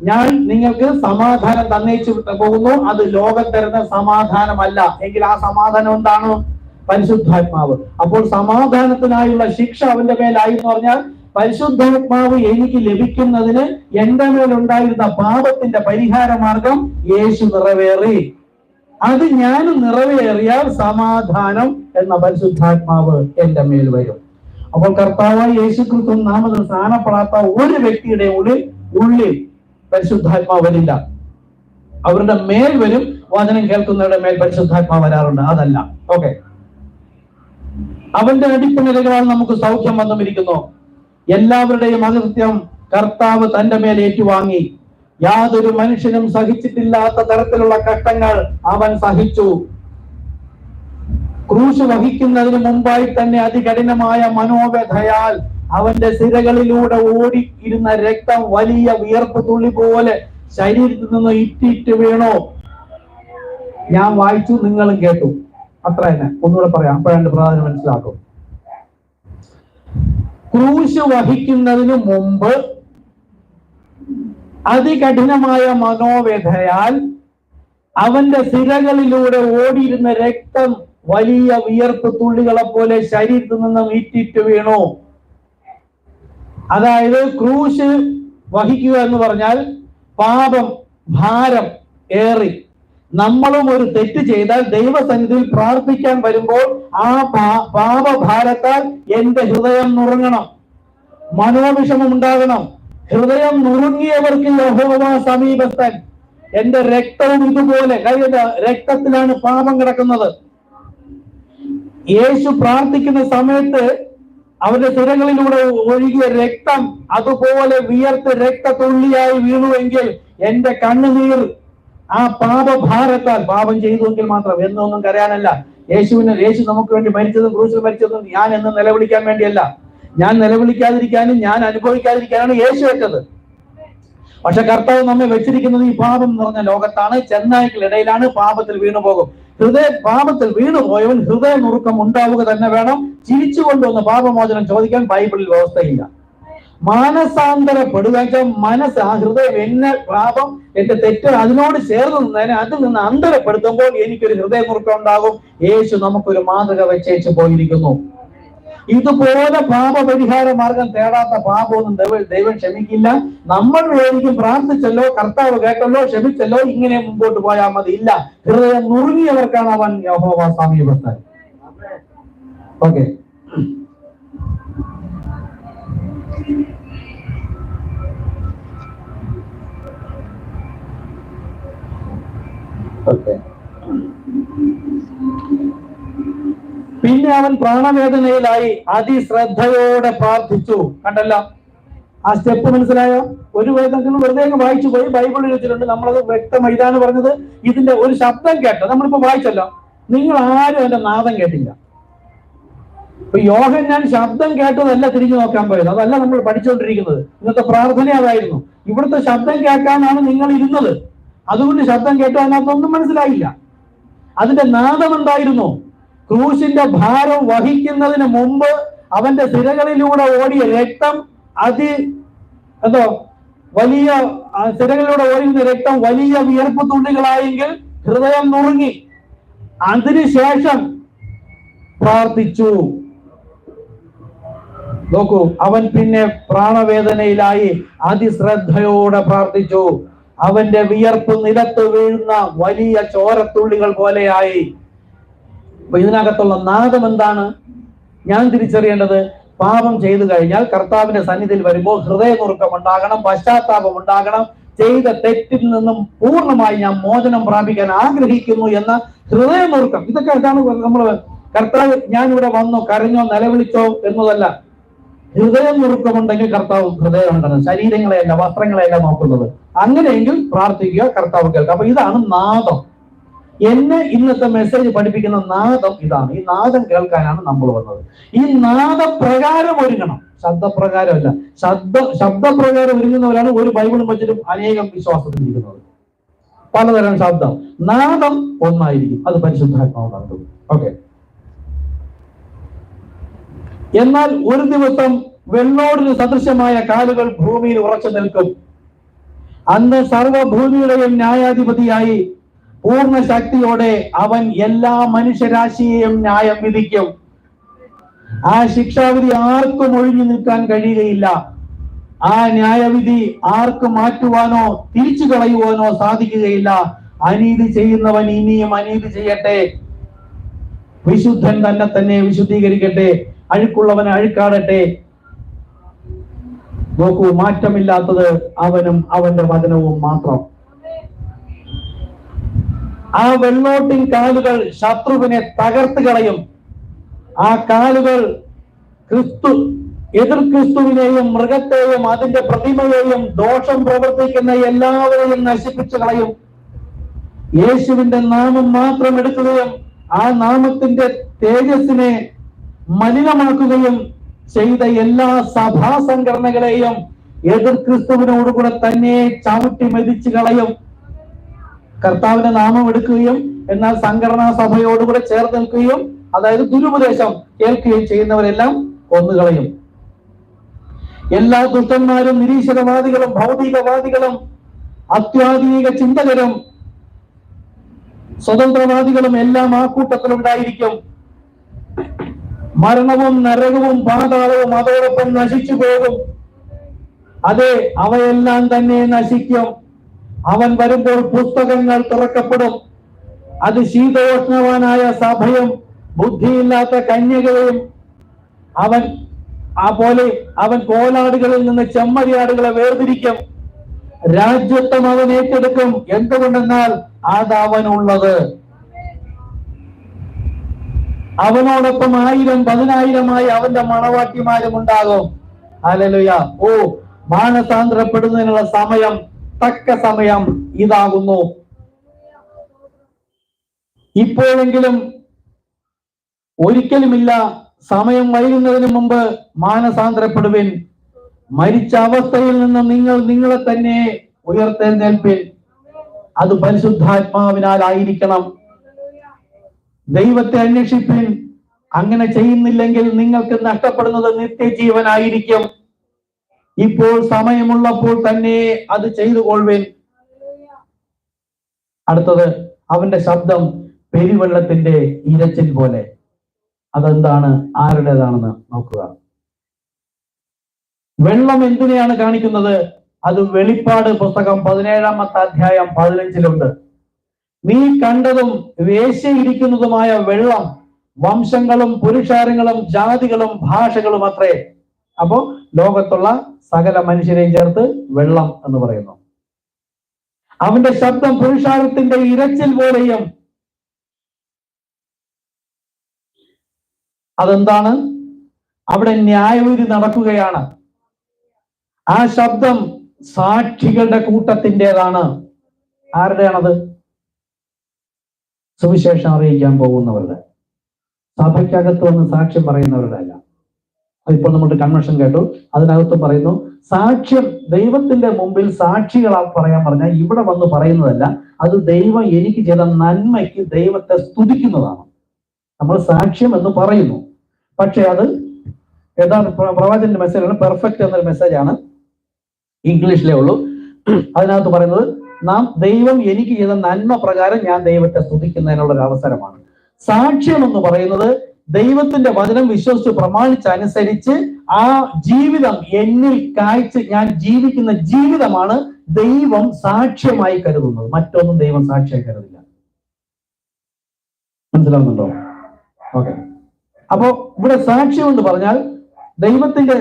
ഞാൻ നിങ്ങൾക്ക് സമാധാനം തന്നേച്ചു പോകുന്നു. അത് ലോകം തരുന്ന സമാധാനമല്ല. എങ്കിൽ ആ സമാധാനം എന്താണ്? പരിശുദ്ധാത്മാവ്. അപ്പോൾ സമാധാനത്തിനായുള്ള ശിക്ഷ അവന്റെ മേലായി എന്ന് പറഞ്ഞാൽ പരിശുദ്ധാത്മാവ് എനിക്ക് ലഭിക്കുന്നതിന് എന്റെ മേലുണ്ടായിരുന്ന പാപത്തിന്റെ പരിഹാര മാർഗം യേശു നിറവേറി. അത് ഞാൻ നിറവേറിയാൽ സമാധാനം എന്ന പരിശുദ്ധാത്മാവ് എന്റെ മേൽ വരും. അപ്പോൾ കർത്താവായ യേശുക്രിസ്തു നാമത്തിൽ സ്നാനപ്പെടാത്ത ഒരു വ്യക്തിയുടെ ഉള്ളിൽ പരിശുദ്ധാത്മാവ് വരില്ല. അവരുടെ മേൽ വരും. വചനം കേൾക്കുന്നവരുടെ മേൽ പരിശുദ്ധാത്മാവ് വരാറുണ്ട്. അതല്ല. ഓക്കെ, അവന്റെ അടിപ്പിണരുകളാൽ നമുക്ക് സൗഖ്യം വന്നുമിരിക്കുന്നു. എല്ലാവരുടെയും അകൃത്യം കർത്താവ് തന്റെ മേൽ ഏറ്റുവാങ്ങി. യാതൊരു മനുഷ്യനും സഹിച്ചിട്ടില്ലാത്ത തരത്തിലുള്ള കഷ്ടങ്ങൾ അവൻ സഹിച്ചു. ക്രൂശ് വഹിക്കുന്നതിന് മുമ്പായി തന്നെ അതികഠിനമായ മനോവ്യഥയാൽ അവന്റെ സിരകളിലൂടെ ഓടിയിരുന്ന രക്തം വലിയ വിയർപ്പ് തുള്ളി പോലെ ശരീരത്തിൽ നിന്ന് ഇറ്റിറ്റ് വീണു. ഞാൻ വായിച്ചു, നിങ്ങളും കേട്ടു. അത്ര തന്നെ. ഒന്നുകൂടെ പറയാം, അപ്പോഴാണ് പ്രാധാന്യം മനസ്സിലാക്കും. ക്രൂശ് വഹിക്കുന്നതിന് മുമ്പ് അതികഠിനമായ മനോവേദനയാൽ അവന്റെ സിരകളിലൂടെ ഓടിയിരുന്ന രക്തം വലിയ വിയർപ്പ് തുള്ളികളെ പോലെ ശരീരത്തിൽ നിന്നും ഇറ്റിറ്റ് വീണു. അതായത് ക്രൂശ് വഹിക്കുക എന്ന് പറഞ്ഞാൽ പാപം ഭാരം ഏറി. നമ്മളും ഒരു തെറ്റ് ചെയ്താൽ ദൈവസന്നിധിയിൽ പ്രാർത്ഥിക്കാൻ വരുമ്പോൾ ആ പാപഭാരത്താൽ എന്റെ ഹൃദയം നുറുങ്ങണം, മനോവിഷമം ഉണ്ടാകണം. ഹൃദയം നുറുങ്ങിയവർക്ക് യഹോവ സമീപസ്ഥൻ. എന്റെ രക്തവും ഇതുപോലെ, രക്തത്തിലാണ് പാപം കിടക്കുന്നത്. യേശു പ്രാർത്ഥിക്കുന്ന സമയത്ത് അവരുടെ സിരകളിലൂടെ ഒഴുകിയ രക്തം അതുപോലെ വിയർത്ത് രക്തത്തുള്ളിയായി വീണുവെങ്കിൽ എന്റെ കണ്ണുനീർ ആ പാപഭാരത്താൽ, പാപം ചെയ്തുവെങ്കിൽ മാത്രം, എന്നൊന്നും കരയാനല്ല. യേശു നമുക്ക് വേണ്ടി മരിച്ചതും ക്രൂശിൽ മരിച്ചതും ഞാൻ എന്ന് നിലവിളിക്കാൻ വേണ്ടിയല്ല. ഞാൻ നിലവിളിക്കാതിരിക്കാനും ഞാൻ അനുഭവിക്കാതിരിക്കാനാണ് യേശു വെച്ചത്. പക്ഷെ കർത്താവ് നമ്മെ വെച്ചിരിക്കുന്നത് ഈ പാപം എന്ന് പറഞ്ഞ ലോകത്താണ്. ചെന്നായ്ക്കളിടയിലാണ്. പാപത്തിൽ വീണു പോകും. പാപത്തിൽ വീണു പോയവൻ ഹൃദയ നുറുക്കം ഉണ്ടാവുക തന്നെ വേണം. ചിരിച്ചുകൊണ്ടുവന്ന് പാപമോചനം ചോദിക്കാൻ ബൈബിളിൽ വ്യവസ്ഥയില്ല. മാനസാന്തരപ്പെടുക, മനസ്സ്, ആ ഹൃദയം, എന്നെ പാപം, എന്റെ തെറ്റ് അതിനോട് ചേർന്ന് നിന്നതിനെ അതിൽ നിന്ന് അന്തരപ്പെടുത്തുമ്പോൾ എനിക്കൊരു ഹൃദയ നുറുക്കം ഉണ്ടാകും. യേശു നമുക്കൊരു മാതൃക വെച്ചേച്ചു പോയിരിക്കുന്നു. ഇതുപോലെ പാപപരിഹാര മാർഗം തേടാത്ത പാപമൊന്നും ദൈവം ക്ഷമിക്കില്ല. നമ്മൾ വേദിക്കും പ്രാർത്ഥിച്ചല്ലോ, കർത്താവ് കേട്ടല്ലോ, ക്ഷമിച്ചല്ലോ, ഇങ്ങനെ മുമ്പോട്ട് പോയാൽ മതി. ഇല്ല, ഹൃദയം നുറുങ്ങിയവർക്കാണ് അവൻ യഹോവ സമീപസ്ഥൻ. ഓക്കെ, പിന്നെ അവൻ പ്രാണവേദനയിലായി അതിശ്രദ്ധയോടെ പ്രാർത്ഥിച്ചു. കണ്ടല്ലോ, ആ സ്റ്റെപ്പ് മനസ്സിലായോ? ഒരു വേദനകൾ വെറുതെ വായിച്ചു പോയി. ബൈബിളിൽ വെച്ചിട്ടുണ്ട്, നമ്മളത് വ്യക്തമായി. ഇതാണ് പറഞ്ഞത്. ഇതിന്റെ ഒരു ശബ്ദം കേട്ടോ, നമ്മളിപ്പോ വായിച്ചല്ലോ. നിങ്ങൾ ആരും എന്റെ നാദം കേട്ടില്ല. ഇപ്പൊ യോഹന്നാൻ ശബ്ദം കേട്ടതല്ല തിരിഞ്ഞു നോക്കാൻ പോയത്, അതല്ല നമ്മൾ പഠിച്ചുകൊണ്ടിരിക്കുന്നത്. ഇന്നത്തെ പ്രാർത്ഥന അതായിരുന്നു. ഇവിടുത്തെ ശബ്ദം കേൾക്കാനാണ് നിങ്ങൾ ഇരുന്നത്. അതുകൊണ്ട് ശബ്ദം കേട്ടു അതിനകത്തൊന്നും മനസ്സിലായില്ല. അതിന്റെ നാദം എന്തായിരുന്നു? ക്രൂശിന്റെ ഭാരം വഹിക്കുന്നതിന് മുമ്പ് അവന്റെ സിരകളിലൂടെ ഓടിയ രക്തം വലിയ സിരകളിലൂടെ ഓടുന്ന രക്തം വലിയ വിയർപ്പ് തുള്ളികളായെങ്കിൽ ഹൃദയം നുറുങ്ങി. അതിനുശേഷം പ്രാർത്ഥിച്ചു. നോക്കൂ, അവൻ പിന്നെ പ്രാണവേദനയിലായി അതിശ്രദ്ധയോടെ പ്രാർത്ഥിച്ചു. അവന്റെ വിയർപ്പ് നിലത്ത് വീഴുന്ന വലിയ ചോരത്തുള്ളികൾ പോലെയായി. അപ്പൊ ഇതിനകത്തുള്ള നാദം എന്താണ് ഞാൻ തിരിച്ചറിയേണ്ടത്? പാപം ചെയ്തു കഴിഞ്ഞാൽ കർത്താവിന്റെ സന്നിധിയിൽ വരുമ്പോൾ ഹൃദയനുറുക്കം ഉണ്ടാകണം, പശ്ചാത്താപം ഉണ്ടാകണം. ചെയ്ത തെറ്റിൽ നിന്നും പൂർണ്ണമായി ഞാൻ മോചനം പ്രാപിക്കാൻ ആഗ്രഹിക്കുന്നു എന്ന ഹൃദയനുറുക്കം. ഇതൊക്കെ എന്താണ്? നമ്മൾ കർത്താവ് ഞാൻ ഇവിടെ വന്നോ, കരഞ്ഞോ, നിലവിളിച്ചോ എന്നതല്ല. ഹൃദയം നുറുക്കമുണ്ടെങ്കിൽ കർത്താവ് ഹൃദയം ഉണ്ടെന്ന്, ശരീരങ്ങളെയല്ല വസ്ത്രങ്ങളെയല്ല നോക്കുന്നത്. അങ്ങനെയെങ്കിൽ പ്രാർത്ഥിക്കുക, കർത്താവ് കേൾക്കുക. അപ്പൊ ഇതാണ് നാദം. എന്നെ ഇന്നത്തെ മെസ്സേജ് പഠിപ്പിക്കുന്ന നാദം ഇതാണ്. ഈ നാദം കേൾക്കാനാണ് നമ്മൾ വന്നത്. ഈ നാദപ്രകാരം ഒരുങ്ങണം, ശബ്ദപ്രകാരമല്ല. ശബ്ദപ്രകാരം ഒരുങ്ങുന്നവരാണ് ഒരു ബൈബിളും വെച്ചിട്ടും അനേകം വിശ്വാസത്തിൽ ഇരിക്കുന്നത്. പലതരം ശബ്ദം. നാദം ഒന്നായിരിക്കും, അത് പരിശുദ്ധാത്മാവ് നടത്തും. ഓക്കെ. എന്നാൽ ഒരു ദിവസം വെള്ളോടിന് സദൃശമായ കാലുകൾ ഭൂമിയിൽ ഉറച്ചു നിൽക്കും. അന്ന് സർവഭൂമിയുടെയും ന്യായാധിപതിയായി പൂർണ്ണ ശക്തിയോടെ അവൻ എല്ലാ മനുഷ്യരാശിയെയും ന്യായം വിധിക്കും. ആ ശിക്ഷാവിധി ആർക്കും ഒഴിഞ്ഞു നിൽക്കാൻ കഴിയുകയില്ല. ആ ന്യായവിധി ആർക്കും മാറ്റുവാനോ തിരിച്ചു കളയുവാനോ സാധിക്കുകയില്ല. അനീതി ചെയ്യുന്നവൻ ഇനിയും അനീതി ചെയ്യട്ടെ. വിശുദ്ധൻ തന്നെ വിശുദ്ധീകരിക്കട്ടെ. അഴുക്കുള്ളവനെ അഴുക്കാടട്ടെ. നോക്കൂ, മാറ്റമില്ലാത്തത് അവനും അവന്റെ വചനവും മാത്രം. ആ വെള്ളോട്ടിൻ കാലുകൾ ശത്രുവിനെ തകർത്ത് കളയും. ആ കാലുകൾ എതിർ ക്രിസ്തുവിനെയും മൃഗത്തെയും അതിന്റെ പ്രതിമയെയും ദോഷം പ്രവർത്തിക്കുന്ന എല്ലാവരെയും നശിപ്പിച്ചു കളയും. യേശുവിന്റെ നാമം മാത്രം എടുക്കുകയും ആ നാമത്തിന്റെ തേജസ്സിനെ മലിനമാക്കുകയും ചെയ്ത എല്ലാ സഭാ സംഘടനകളെയും എതിർ ക്രിസ്തുവിനോടുകൂടെ തന്നെ ചവിട്ടി മെതിച്ചു കളയും. കർത്താവിന്റെ നാമം എടുക്കുകയും എന്നാൽ സംഘടനാ സഭയോടുകൂടെ ചേർത്ത് നിൽക്കുകയും, അതായത് ദുരുപദേശം കേൾക്കുകയും ചെയ്യുന്നവരെല്ലാം കൊന്നുകളയും. എല്ലാ ദുഷ്ടന്മാരും നിരീശ്വരവാദികളും ഭൗതികവാദികളും അത്യാധുനിക ചിന്തകരും സ്വതന്ത്രവാദികളും എല്ലാം ആ കൂട്ടത്തിലുണ്ടായിരിക്കും. മരണവും നരകവും പാതാളവും അതോടൊപ്പം നശിച്ചു പോകും. അതെ, അവയെല്ലാം തന്നെ നശിക്കും. അവൻ വരുമ്പോൾ പുസ്തകങ്ങൾ തുറക്കപ്പെടും. അത് ശീതോഷ്ണവാനായ സഭയും ബുദ്ധിയില്ലാത്ത കന്യകയും അവൻ കോലാടുകളിൽ നിന്ന് ചെമ്മരിയാടുകളെ വേർതിരിക്കും. രാജ്യത്വം അവൻ ഏറ്റെടുക്കും. എന്തുകൊണ്ടെന്നാൽ അത് അവനുള്ളത്. അവനോടൊപ്പം 1000-10,000 അവന്റെ മണവാട്ടിമാരും ഉണ്ടാകും. ഹല്ലേലൂയ. ഓ, മാനസാന്തരപ്പെടുന്നതിനുള്ള സമയം, തക്ക സമയം ഇതാകുന്നു. ഇപ്പോഴെങ്കിലും ഒരിക്കലുമില്ല. സമയം വൈകുന്നതിന് മുമ്പ് മാനസാന്തരപ്പെടുവിൻ. മരിച്ച അവസ്ഥയിൽ നിന്ന് നിങ്ങളെ തന്നെ ഉയർത്തെഴുന്നേൽപ്പിൻ. അത് പരിശുദ്ധാത്മാവിനാലായിരിക്കണം. ദൈവത്തെ അന്വേഷിപ്പിൻ. അങ്ങനെ ചെയ്യുന്നില്ലെങ്കിൽ നിങ്ങൾക്ക് നഷ്ടപ്പെടുന്നത് നിത്യജീവനായിരിക്കും. ഇപ്പോൾ സമയമുള്ളപ്പോൾ തന്നെ അത് ചെയ്തു കൊള്ളുവിൻ. അടുത്തത്, അവന്റെ ശബ്ദം പെരുവെള്ളത്തിന്റെ ഇരച്ചിൽ പോലെ. അതെന്താണ്? ആരുടേതാണെന്ന് നോക്കുക. വെള്ളം എന്തിനെയാണ് കാണിക്കുന്നത്? അത് വെളിപ്പാട് പുസ്തകം 17-ാമത്തെ അധ്യായം 15-ലുണ്ട്. നീ കണ്ടതും വേശ്യയിരിക്കുന്നതുമായ വെള്ളം വംശങ്ങളും പുരുഷാരങ്ങളും ജാതികളും ഭാഷകളും അത്രേ. അപ്പോ ലോകത്തുള്ള സകല മനുഷ്യരെയും ചേർത്ത് വെള്ളം എന്ന് പറയുന്നു. അവന്റെ ശബ്ദം പുരുഷാരത്തിന്റെ ഇരച്ചിൽ പോലെയും. അതെന്താണ്? അവിടെ ന്യായവിധി നടക്കുകയാണ്. ആ ശബ്ദം സാക്ഷികളുടെ കൂട്ടത്തിൻ്റെതാണ്. ആരുടെയാണത്? സുവിശേഷം അറിയിക്കാൻ പോകുന്നവരുടെ. സഭയ്ക്കകത്ത് വന്ന് സാക്ഷ്യം പറയുന്നവരുടെ അല്ല. അതിപ്പോൾ നമ്മുടെ കൺവെൻഷൻ കേട്ടു, അതിനകത്തും പറയുന്നു സാക്ഷ്യം ദൈവത്തിന്റെ മുമ്പിൽ സാക്ഷികളാ പറയാൻ പറഞ്ഞാൽ ഇവിടെ വന്ന് പറയുന്നതല്ല, അത് ദൈവം എനിക്ക് ചെയ്ത നന്മയ്ക്ക് ദൈവത്തെ സ്തുതിക്കുന്നതാണ്. നമ്മൾ സാക്ഷ്യം എന്ന് പറയുന്നു, പക്ഷെ അത് ഏതാണ് പ്രവാചകന്റെ മെസ്സേജാണ്, പെർഫെക്റ്റ് എന്നൊരു മെസ്സേജാണ്, ഇംഗ്ലീഷിലേ ഉള്ളൂ. അതിനകത്ത് പറയുന്നത് ദൈവം എനിക്ക് ചെയ്ത നന്മ പ്രകാരം ഞാൻ ദൈവത്തെ സ്തുതിക്കുന്നതിനുള്ള ഒരു അവസരമാണ്. സാക്ഷ്യം എന്ന് പറയുന്നത് ദൈവത്തിന്റെ വചനം വിശ്വസിച്ച് പ്രമാണിച്ചനുസരിച്ച് ആ ജീവിതം എന്നിൽ കാഴ്ച ഞാൻ ജീവിക്കുന്ന ജീവിതമാണ് ദൈവം സാക്ഷ്യമായി കരുതുന്നത്. മറ്റൊന്നും ദൈവം സാക്ഷ്യമായി കരുതില്ല. മനസ്സിലാവുന്നുണ്ടോ? ഓക്കെ. അപ്പോ ഇവിടെ സാക്ഷ്യം എന്ന് പറഞ്ഞാൽ ദൈവത്തിന്റെ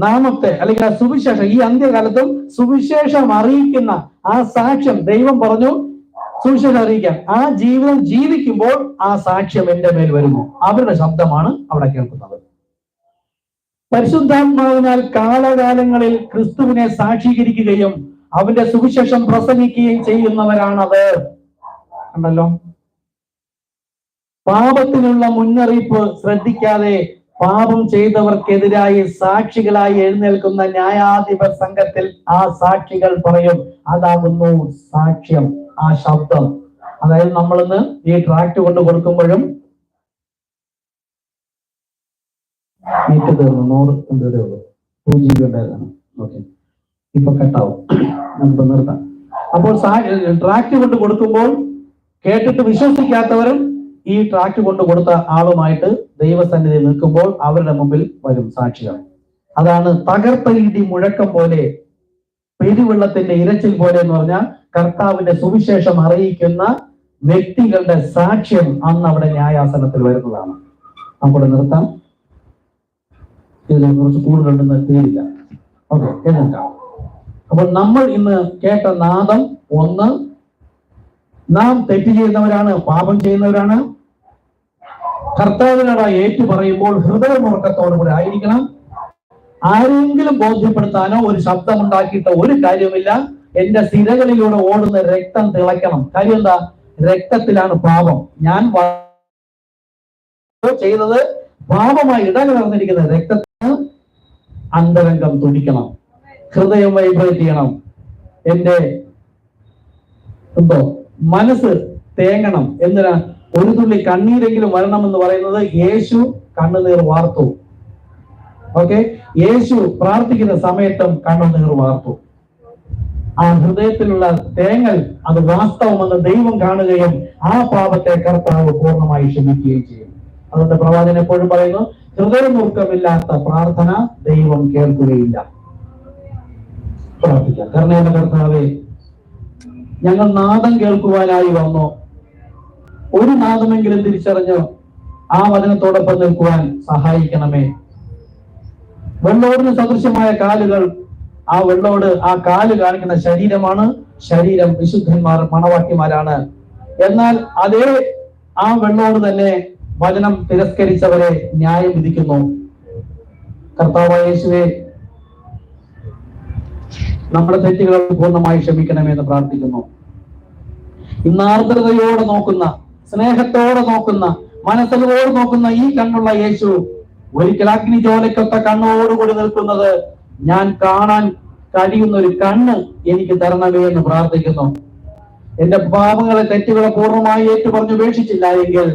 നാമത്തെ അല്ലെങ്കിൽ ആ സുവിശേഷം, ഈ അന്ത്യകാലത്തും സുവിശേഷം അറിയിക്കുന്ന ആ സാക്ഷ്യം, ദൈവം പറഞ്ഞു സുവിശേഷം അറിയിക്കാൻ, ആ ജീവിതം ജീവിക്കുമ്പോൾ ആ സാക്ഷ്യം എന്റെ മേൽ വരുന്നു. അവരുടെ ശബ്ദമാണ് അവിടെ കേൾക്കുന്നത്. പരിശുദ്ധാത്മാവിനാൽ കാലകാലങ്ങളിൽ ക്രിസ്തുവിനെ സാക്ഷീകരിക്കുകയും അവന്റെ സുവിശേഷം പ്രസംഗിക്കുകയും ചെയ്യുന്നവരാണത്. കണ്ടല്ലോ, പാപത്തിനുള്ള മുന്നറിയിപ്പ് ശ്രദ്ധിക്കാതെ പാപം ചെയ്തവർക്കെതിരായി സാക്ഷികളായി എഴുന്നേൽക്കുന്ന ന്യായാധിപ സംഘത്തിൽ ആ സാക്ഷികൾ പറയും, അതാകുന്നു സാക്ഷ്യം. ആ ശബ്ദം, അതായത് നമ്മളിന്ന് ഈ ട്രാക്ട് കൊണ്ട് കൊടുക്കുമ്പോഴും നെറ്റ് തീർന്നു, 100 ഉള്ളൂ, 2 GB ഉണ്ടായിരുന്നു. ഓക്കെ, ഇപ്പൊ കട്ടാവും, നമുക്ക് നിർത്താം. അപ്പോൾ ട്രാക്ട് കൊണ്ട് കൊടുക്കുമ്പോൾ കേട്ടിട്ട് വിശ്വസിക്കാത്തവരും ഈ ട്രാക്ട് കൊണ്ട് കൊടുത്ത ആളുമായിട്ട് ദൈവസന്നിധി നിൽക്കുമ്പോൾ അവരുടെ മുമ്പിൽ വരും സാക്ഷികൾ. അതാണ് തകർത്ത ഇടി മുഴക്കം പോലെ, പെരുവെള്ളത്തിന്റെ ഇരച്ചിൽ പോലെ എന്ന് പറഞ്ഞാൽ കർത്താവിന്റെ സുവിശേഷം അറിയിക്കുന്ന വ്യക്തികളുടെ സാക്ഷ്യം അന്ന് അവിടെ ന്യായാസനത്തിൽ വരുന്നതാണ്. നമുക്ക് നിർത്താം, ഇതിനെ കുറിച്ച് കൂടുതലുണ്ടെന്ന് തീരില്ല. ഓക്കെ, എഴുന്നേൽക്കാം. അപ്പോൾ നമ്മൾ ഇന്ന് കേട്ട നാദം ഒന്ന്, നാം തെറ്റ് ചെയ്യുന്നവരാണ്, പാപം ചെയ്യുന്നവരാണ്. കർത്താവിനോട് ഏറ്റു പറയുമ്പോൾ ഹൃദയമുറക്കത്തോടുകൂടി ആയിരിക്കണം. ആരെങ്കിലും ബോധ്യപ്പെടുത്താനോ ഒരു ശബ്ദമുണ്ടാക്കിയിട്ട് ഒരു കാര്യമില്ല. എന്റെ സിരകളിലൂടെ ഓടുന്ന രക്തം തിളയ്ക്കണം. കാര്യം എന്താ? രക്തത്തിലാണ് പാപം. ഞാൻ ചെയ്തത് പാപമായി ഇടകലർന്നിരിക്കുന്ന രക്തത്തിന് അന്തരംഗം തുടിക്കണം, ഹൃദയം വൈബ്രേറ്റ് ചെയ്യണം, എന്റെ മനസ്സ് തേങ്ങണം. എന്തിനാ? ഒരു തുള്ളി കണ്ണീരെങ്കിലും വരണമെന്ന് പറയുന്നത് യേശു കണ്ണുനീർ വാർത്തു. ഓക്കെ, യേശു പ്രാർത്ഥിക്കുന്ന സമയത്തും കണ്ണുനീർ വാർത്തു. ആ ഹൃദയത്തിലുള്ള തേങ്ങൽ അത് വാസ്തവമെന്ന് ദൈവം കാണുകയും ആ പാപത്തെ കർത്താവ് പൂർണ്ണമായി ക്ഷമിക്കുകയും ചെയ്യും. അതുകൊണ്ട് പ്രവാചകൻ എപ്പോഴും പറയുന്നു, ഹൃദയമുറുക്കമില്ലാത്ത പ്രാർത്ഥന ദൈവം കേൾക്കുകയില്ല. പ്രാർത്ഥിക്കാം. കരുണയുള്ള കർത്താവേ, ഞങ്ങൾ നാദം കേൾക്കുവാനായി വന്നു. ഒരു നാദമെങ്കിലും തിരിച്ചറിഞ്ഞ് ആ വചനത്തോടൊപ്പം നിൽക്കുവാൻ സഹായിക്കണമേ. വെള്ളോടിന് സദൃശ്യമായ കാലുകൾ, ആ വെള്ളോട് ആ കാല് കാണിക്കുന്ന ശരീരമാണ്. ശരീരം വിശുദ്ധന്മാർ മണവാട്ടിമാരാണ്. എന്നാൽ അതേ ആ വെള്ളോട് തന്നെ വചനം തിരസ്കരിച്ചവരെ ന്യായം വിധിക്കുന്നു. കർത്താവായ യേശുവേ, നമ്മുടെ തെറ്റുകൾ പൂർണ്ണമായി ക്ഷമിക്കണമെന്ന് പ്രാർത്ഥിക്കുന്നു. ഇന്ന് ആർദ്രതയോടെ നോക്കുന്ന, സ്നേഹത്തോടെ നോക്കുന്ന, മനസ്സിലോട് നോക്കുന്ന ഈ കണ്ണുള്ള യേശു ഒരിക്കൽ അഗ്നിജ്വാലയ്ക്കൊത്ത കണ്ണോടുകൂടി നിൽക്കുന്നത് ഞാൻ കാണാൻ കഴിയുന്ന ഒരു കണ്ണ് എനിക്ക് തരണമേ എന്ന് പ്രാർത്ഥിക്കുന്നു. എന്റെ പാപങ്ങളെ, തെറ്റുകളെ പൂർണ്ണമായി ഏറ്റുപറഞ്ഞ് ഉപേക്ഷിച്ചില്ല എങ്കിൽ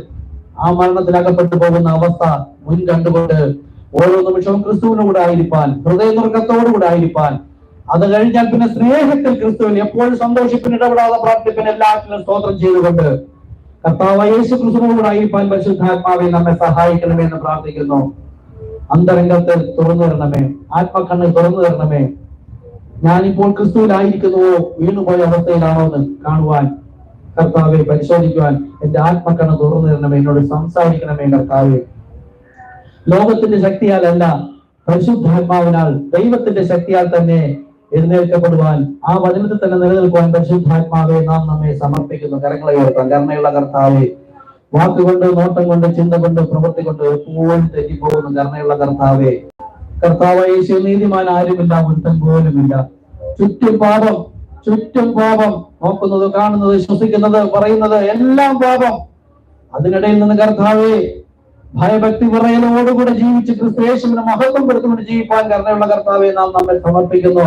ആ മരണത്തിൽ അകപ്പെട്ടു പോകുന്ന അവസ്ഥ മുൻ കണ്ടുകൊണ്ട് ഓരോ നിമിഷവും ക്രിസ്തുവിനോട് ആയിരിക്കാൻ, ഹൃദയനുർക്കത്തോടുകൂടെ ആയിരിക്കാൻ, അത് കഴിഞ്ഞാൽ പിന്നെ സ്നേഹത്തിൽ ക്രിസ്തുവിൽ എപ്പോഴും സന്തോഷിപ്പിന് ഇടപെടാതെ പ്രാർത്ഥിപ്പിന് എല്ലാത്തിനും സ്തോത്രം ചെയ്തുകൊണ്ട് കർത്താവായ യേശു ക്രിസ്തുവിനോട് ആയിരിക്കാൻ പരിശുദ്ധാത്മാവെ നമ്മെ സഹായിക്കണമേ എന്ന് പ്രാർത്ഥിക്കുന്നു. അന്തരംഗത്തിൽ തുറന്നു തരണമേ, ആത്മക്കണ്ണിൽ തുറന്നു തരണമേ. ഞാനിപ്പോൾ ക്രിസ്തുവിലായിരിക്കുന്നുവോ, വീണുപോയ അവസ്ഥയിലാണോ എന്ന് കാണുവാൻ കർത്താവെ പരിശോധിക്കുവാൻ എന്റെ ആത്മക്കണ്ണ് തുറന്നു തരണമേ. എന്നോട് സംസാരിക്കണമേ കർത്താവെ. ലോകത്തിന്റെ ശക്തിയാലല്ല, പരിശുദ്ധാത്മാവിനാൽ, ദൈവത്തിന്റെ ശക്തിയാൽ തന്നെ എഴുന്നേൽക്കപ്പെടുവാൻ, ആ വചനത്തിൽ തന്നെ നിലനിൽക്കുവാൻ പരിശുദ്ധാത്മാവെ നാം നമ്മെ സമർപ്പിക്കുന്നു. കരങ്ങളെ ഉയർത്താൻ. കരുണയുള്ള കർത്താവെ, വാക്കുകൊണ്ട്, നോട്ടം കൊണ്ട്, ചിന്ത കൊണ്ട്, പ്രവൃത്തി കൊണ്ട് എപ്പോഴും തെറ്റിപ്പോകുന്നു. കരുണയുള്ള കർത്താവെ, കർത്താവായ യേശു, നീതിമാൻ ആരുമില്ല, ഒരുത്തൻ പോലുമില്ല. ചുറ്റും പാപം, ചുറ്റും പാപം. നോക്കുന്നത്, കാണുന്നത്, ശ്വസിക്കുന്നത്, പറയുന്നത് എല്ലാം പാപം. അതിനിടയിൽ നിന്ന് കർത്താവെ, ഭയഭക്തി വിറയലോടുകൂടെ ജീവിച്ച് ക്രിസ്തുയേശുവിനെ മഹത്വം പെടുത്തുകൊണ്ട് ജീവിപ്പാൻ കരുണയുള്ള കർത്താവെ നാം നമ്മെ സമർപ്പിക്കുന്നു.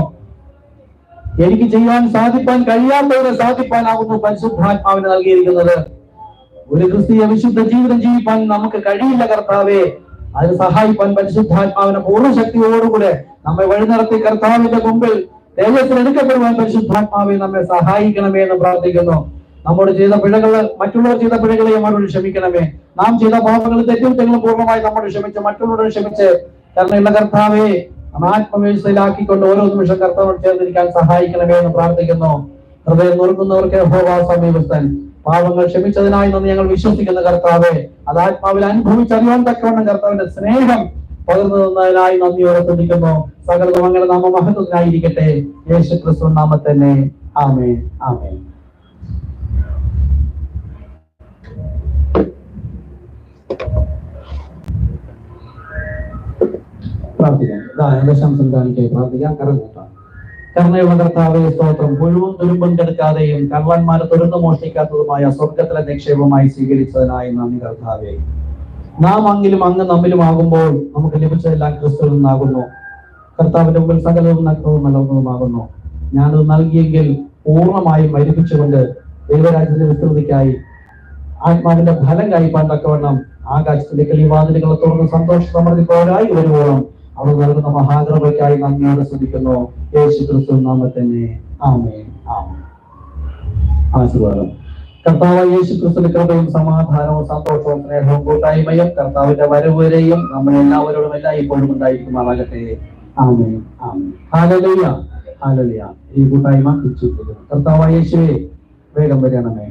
എനിക്ക് ചെയ്യാൻ സാധിപ്പാൻ കഴിയാത്തവരെ സാധിപ്പാനാകുന്നു പരിശുദ്ധാത്മാവിന് നൽകിയിരിക്കുന്നത്. ഒരു ക്രിസ്തീയ വിശുദ്ധ ജീവിതം ജീവിപ്പാൻ നമുക്ക് കഴിയില്ല കർത്താവെ. അതിന് സഹായിപ്പാൻ പരിശുദ്ധാത്മാവിനെ പൂർണ്ണ ശക്തിയോടുകൂടെ നമ്മെ വഴി നടത്തി കർത്താവിന്റെ മുമ്പിൽ തേജസ്സിൽ എടുക്കപ്പെടുവാൻ പരിശുദ്ധാത്മാവെ നമ്മെ സഹായിക്കണമേ എന്ന് പ്രാർത്ഥിക്കുന്നു. നമ്മോട് ചെയ്ത പിഴകള്, മറ്റുള്ളവർ ചെയ്ത പിഴകളെ നമ്മോട് ക്ഷമിക്കണമേ. നാം ചെയ്ത പാപങ്ങളും തെറ്റുകുറ്റങ്ങളും പൂർണ്ണമായി നമ്മോട് ക്ഷമിച്ച് മറ്റുള്ളവരോട് ക്ഷമിച്ച് കരുണയുള്ള കർത്താവെ ആത്മവ്യവസ്ഥയിലാക്കിക്കൊണ്ട് ഓരോ നിമിഷം കർത്താവോട് ചേർന്നിരിക്കാൻ സഹായിക്കണമേ എന്ന് പ്രാർത്ഥിക്കുന്നു. ഹൃദയം നുറുക്കുന്നവർക്ക് യഹോവ സമീപസ്ഥൻ. പാപങ്ങൾ ക്ഷമിച്ചതിനായി നന്ദി ഞങ്ങൾ വിശ്വസിക്കുന്ന കർത്താവെ. അത് ആത്മാവിൽ അനുഭവിച്ചറിയാൻ തക്കവണ്ണം കർത്താവിന്റെ സ്നേഹം പകർന്നു തന്നതിനായി നന്ദിയോടെ തുടിക്കുന്നു. സകലതും അങ്ങനെ നാമ മഹത്വത്തിനായിരിക്കട്ടെ. യേശു ക്രിസ്തു നാമത്തന്നെ. ആമേൻ, ആമേൻ. പ്രാർത്ഥിക്കാം. ദശാംശം കാണിക്കായി പ്രാർത്ഥിക്കാം. കരുണയുള്ള കർത്താവേ സ്തോത്രം. പുഴുവും തുരുമ്പും കെടുക്കാതെയും കള്ളന്മാരെ തുറന്നു മോഷ്ടിക്കാത്തതുമായ സ്വർഗത്തിലെ നിക്ഷേപമായി സ്വീകരിച്ചതിനായി നന്ദി കർത്താവേ. നാം അങ്ങിലും അങ്ങ് നമ്മിലുമാകുമ്പോൾ നമുക്ക് ലഭിച്ചതെല്ലാം ക്രിസ്തുവിൽ നിന്നാകുന്നു. കർത്താവിന്റെ മുമ്പിൽ സകലവും നഗ്നവും നൽകുന്നതുമാകുന്നു. ഞാനത് നൽകിയെങ്കിൽ പൂർണ്ണമായും മരിപ്പിച്ചുകൊണ്ട് ദൈവരാജ്യത്തിന്റെ വിസ്തൃതിക്കായി ആത്മാവിന്റെ ഫലം കഴിപ്പാൻ തക്കവണ്ണം ആകാശത്തിലേക്ക് ഈ വാതിലുകളെ തുറന്ന് സന്തോഷ സമൃദ്ധിപ്പോരായി വരുവോളം അവർ നൽകുന്ന മഹാകൃപയ്ക്കായി നന്ദിയോടെ സ്തുതിക്കുന്നു. യേശു ക്രിസ്തു നാമത്തന്നെ. ആമേൻ, ആമേൻ. ആശീർവാദം. കർത്താവ് യേശു ക്രിസ്തുവിന്റെ കൃപയും സമാധാനവും സന്തോഷവും സ്നേഹവും കൂട്ടായ്മയും കർത്താവിന്റെ വരവുവരെയും നമ്മളെല്ലാവരോടും എല്ലായ്പ്പോഴും ഉണ്ടായിരിക്കുമാറാകട്ടെ. ആമേൻ, ആമേൻ. Hallelujah, hallelujah. ഈ കൂട്ടായ്മ തിരിച്ചു. കർത്താവ് യേശുവേ വേഗം വരണമേ.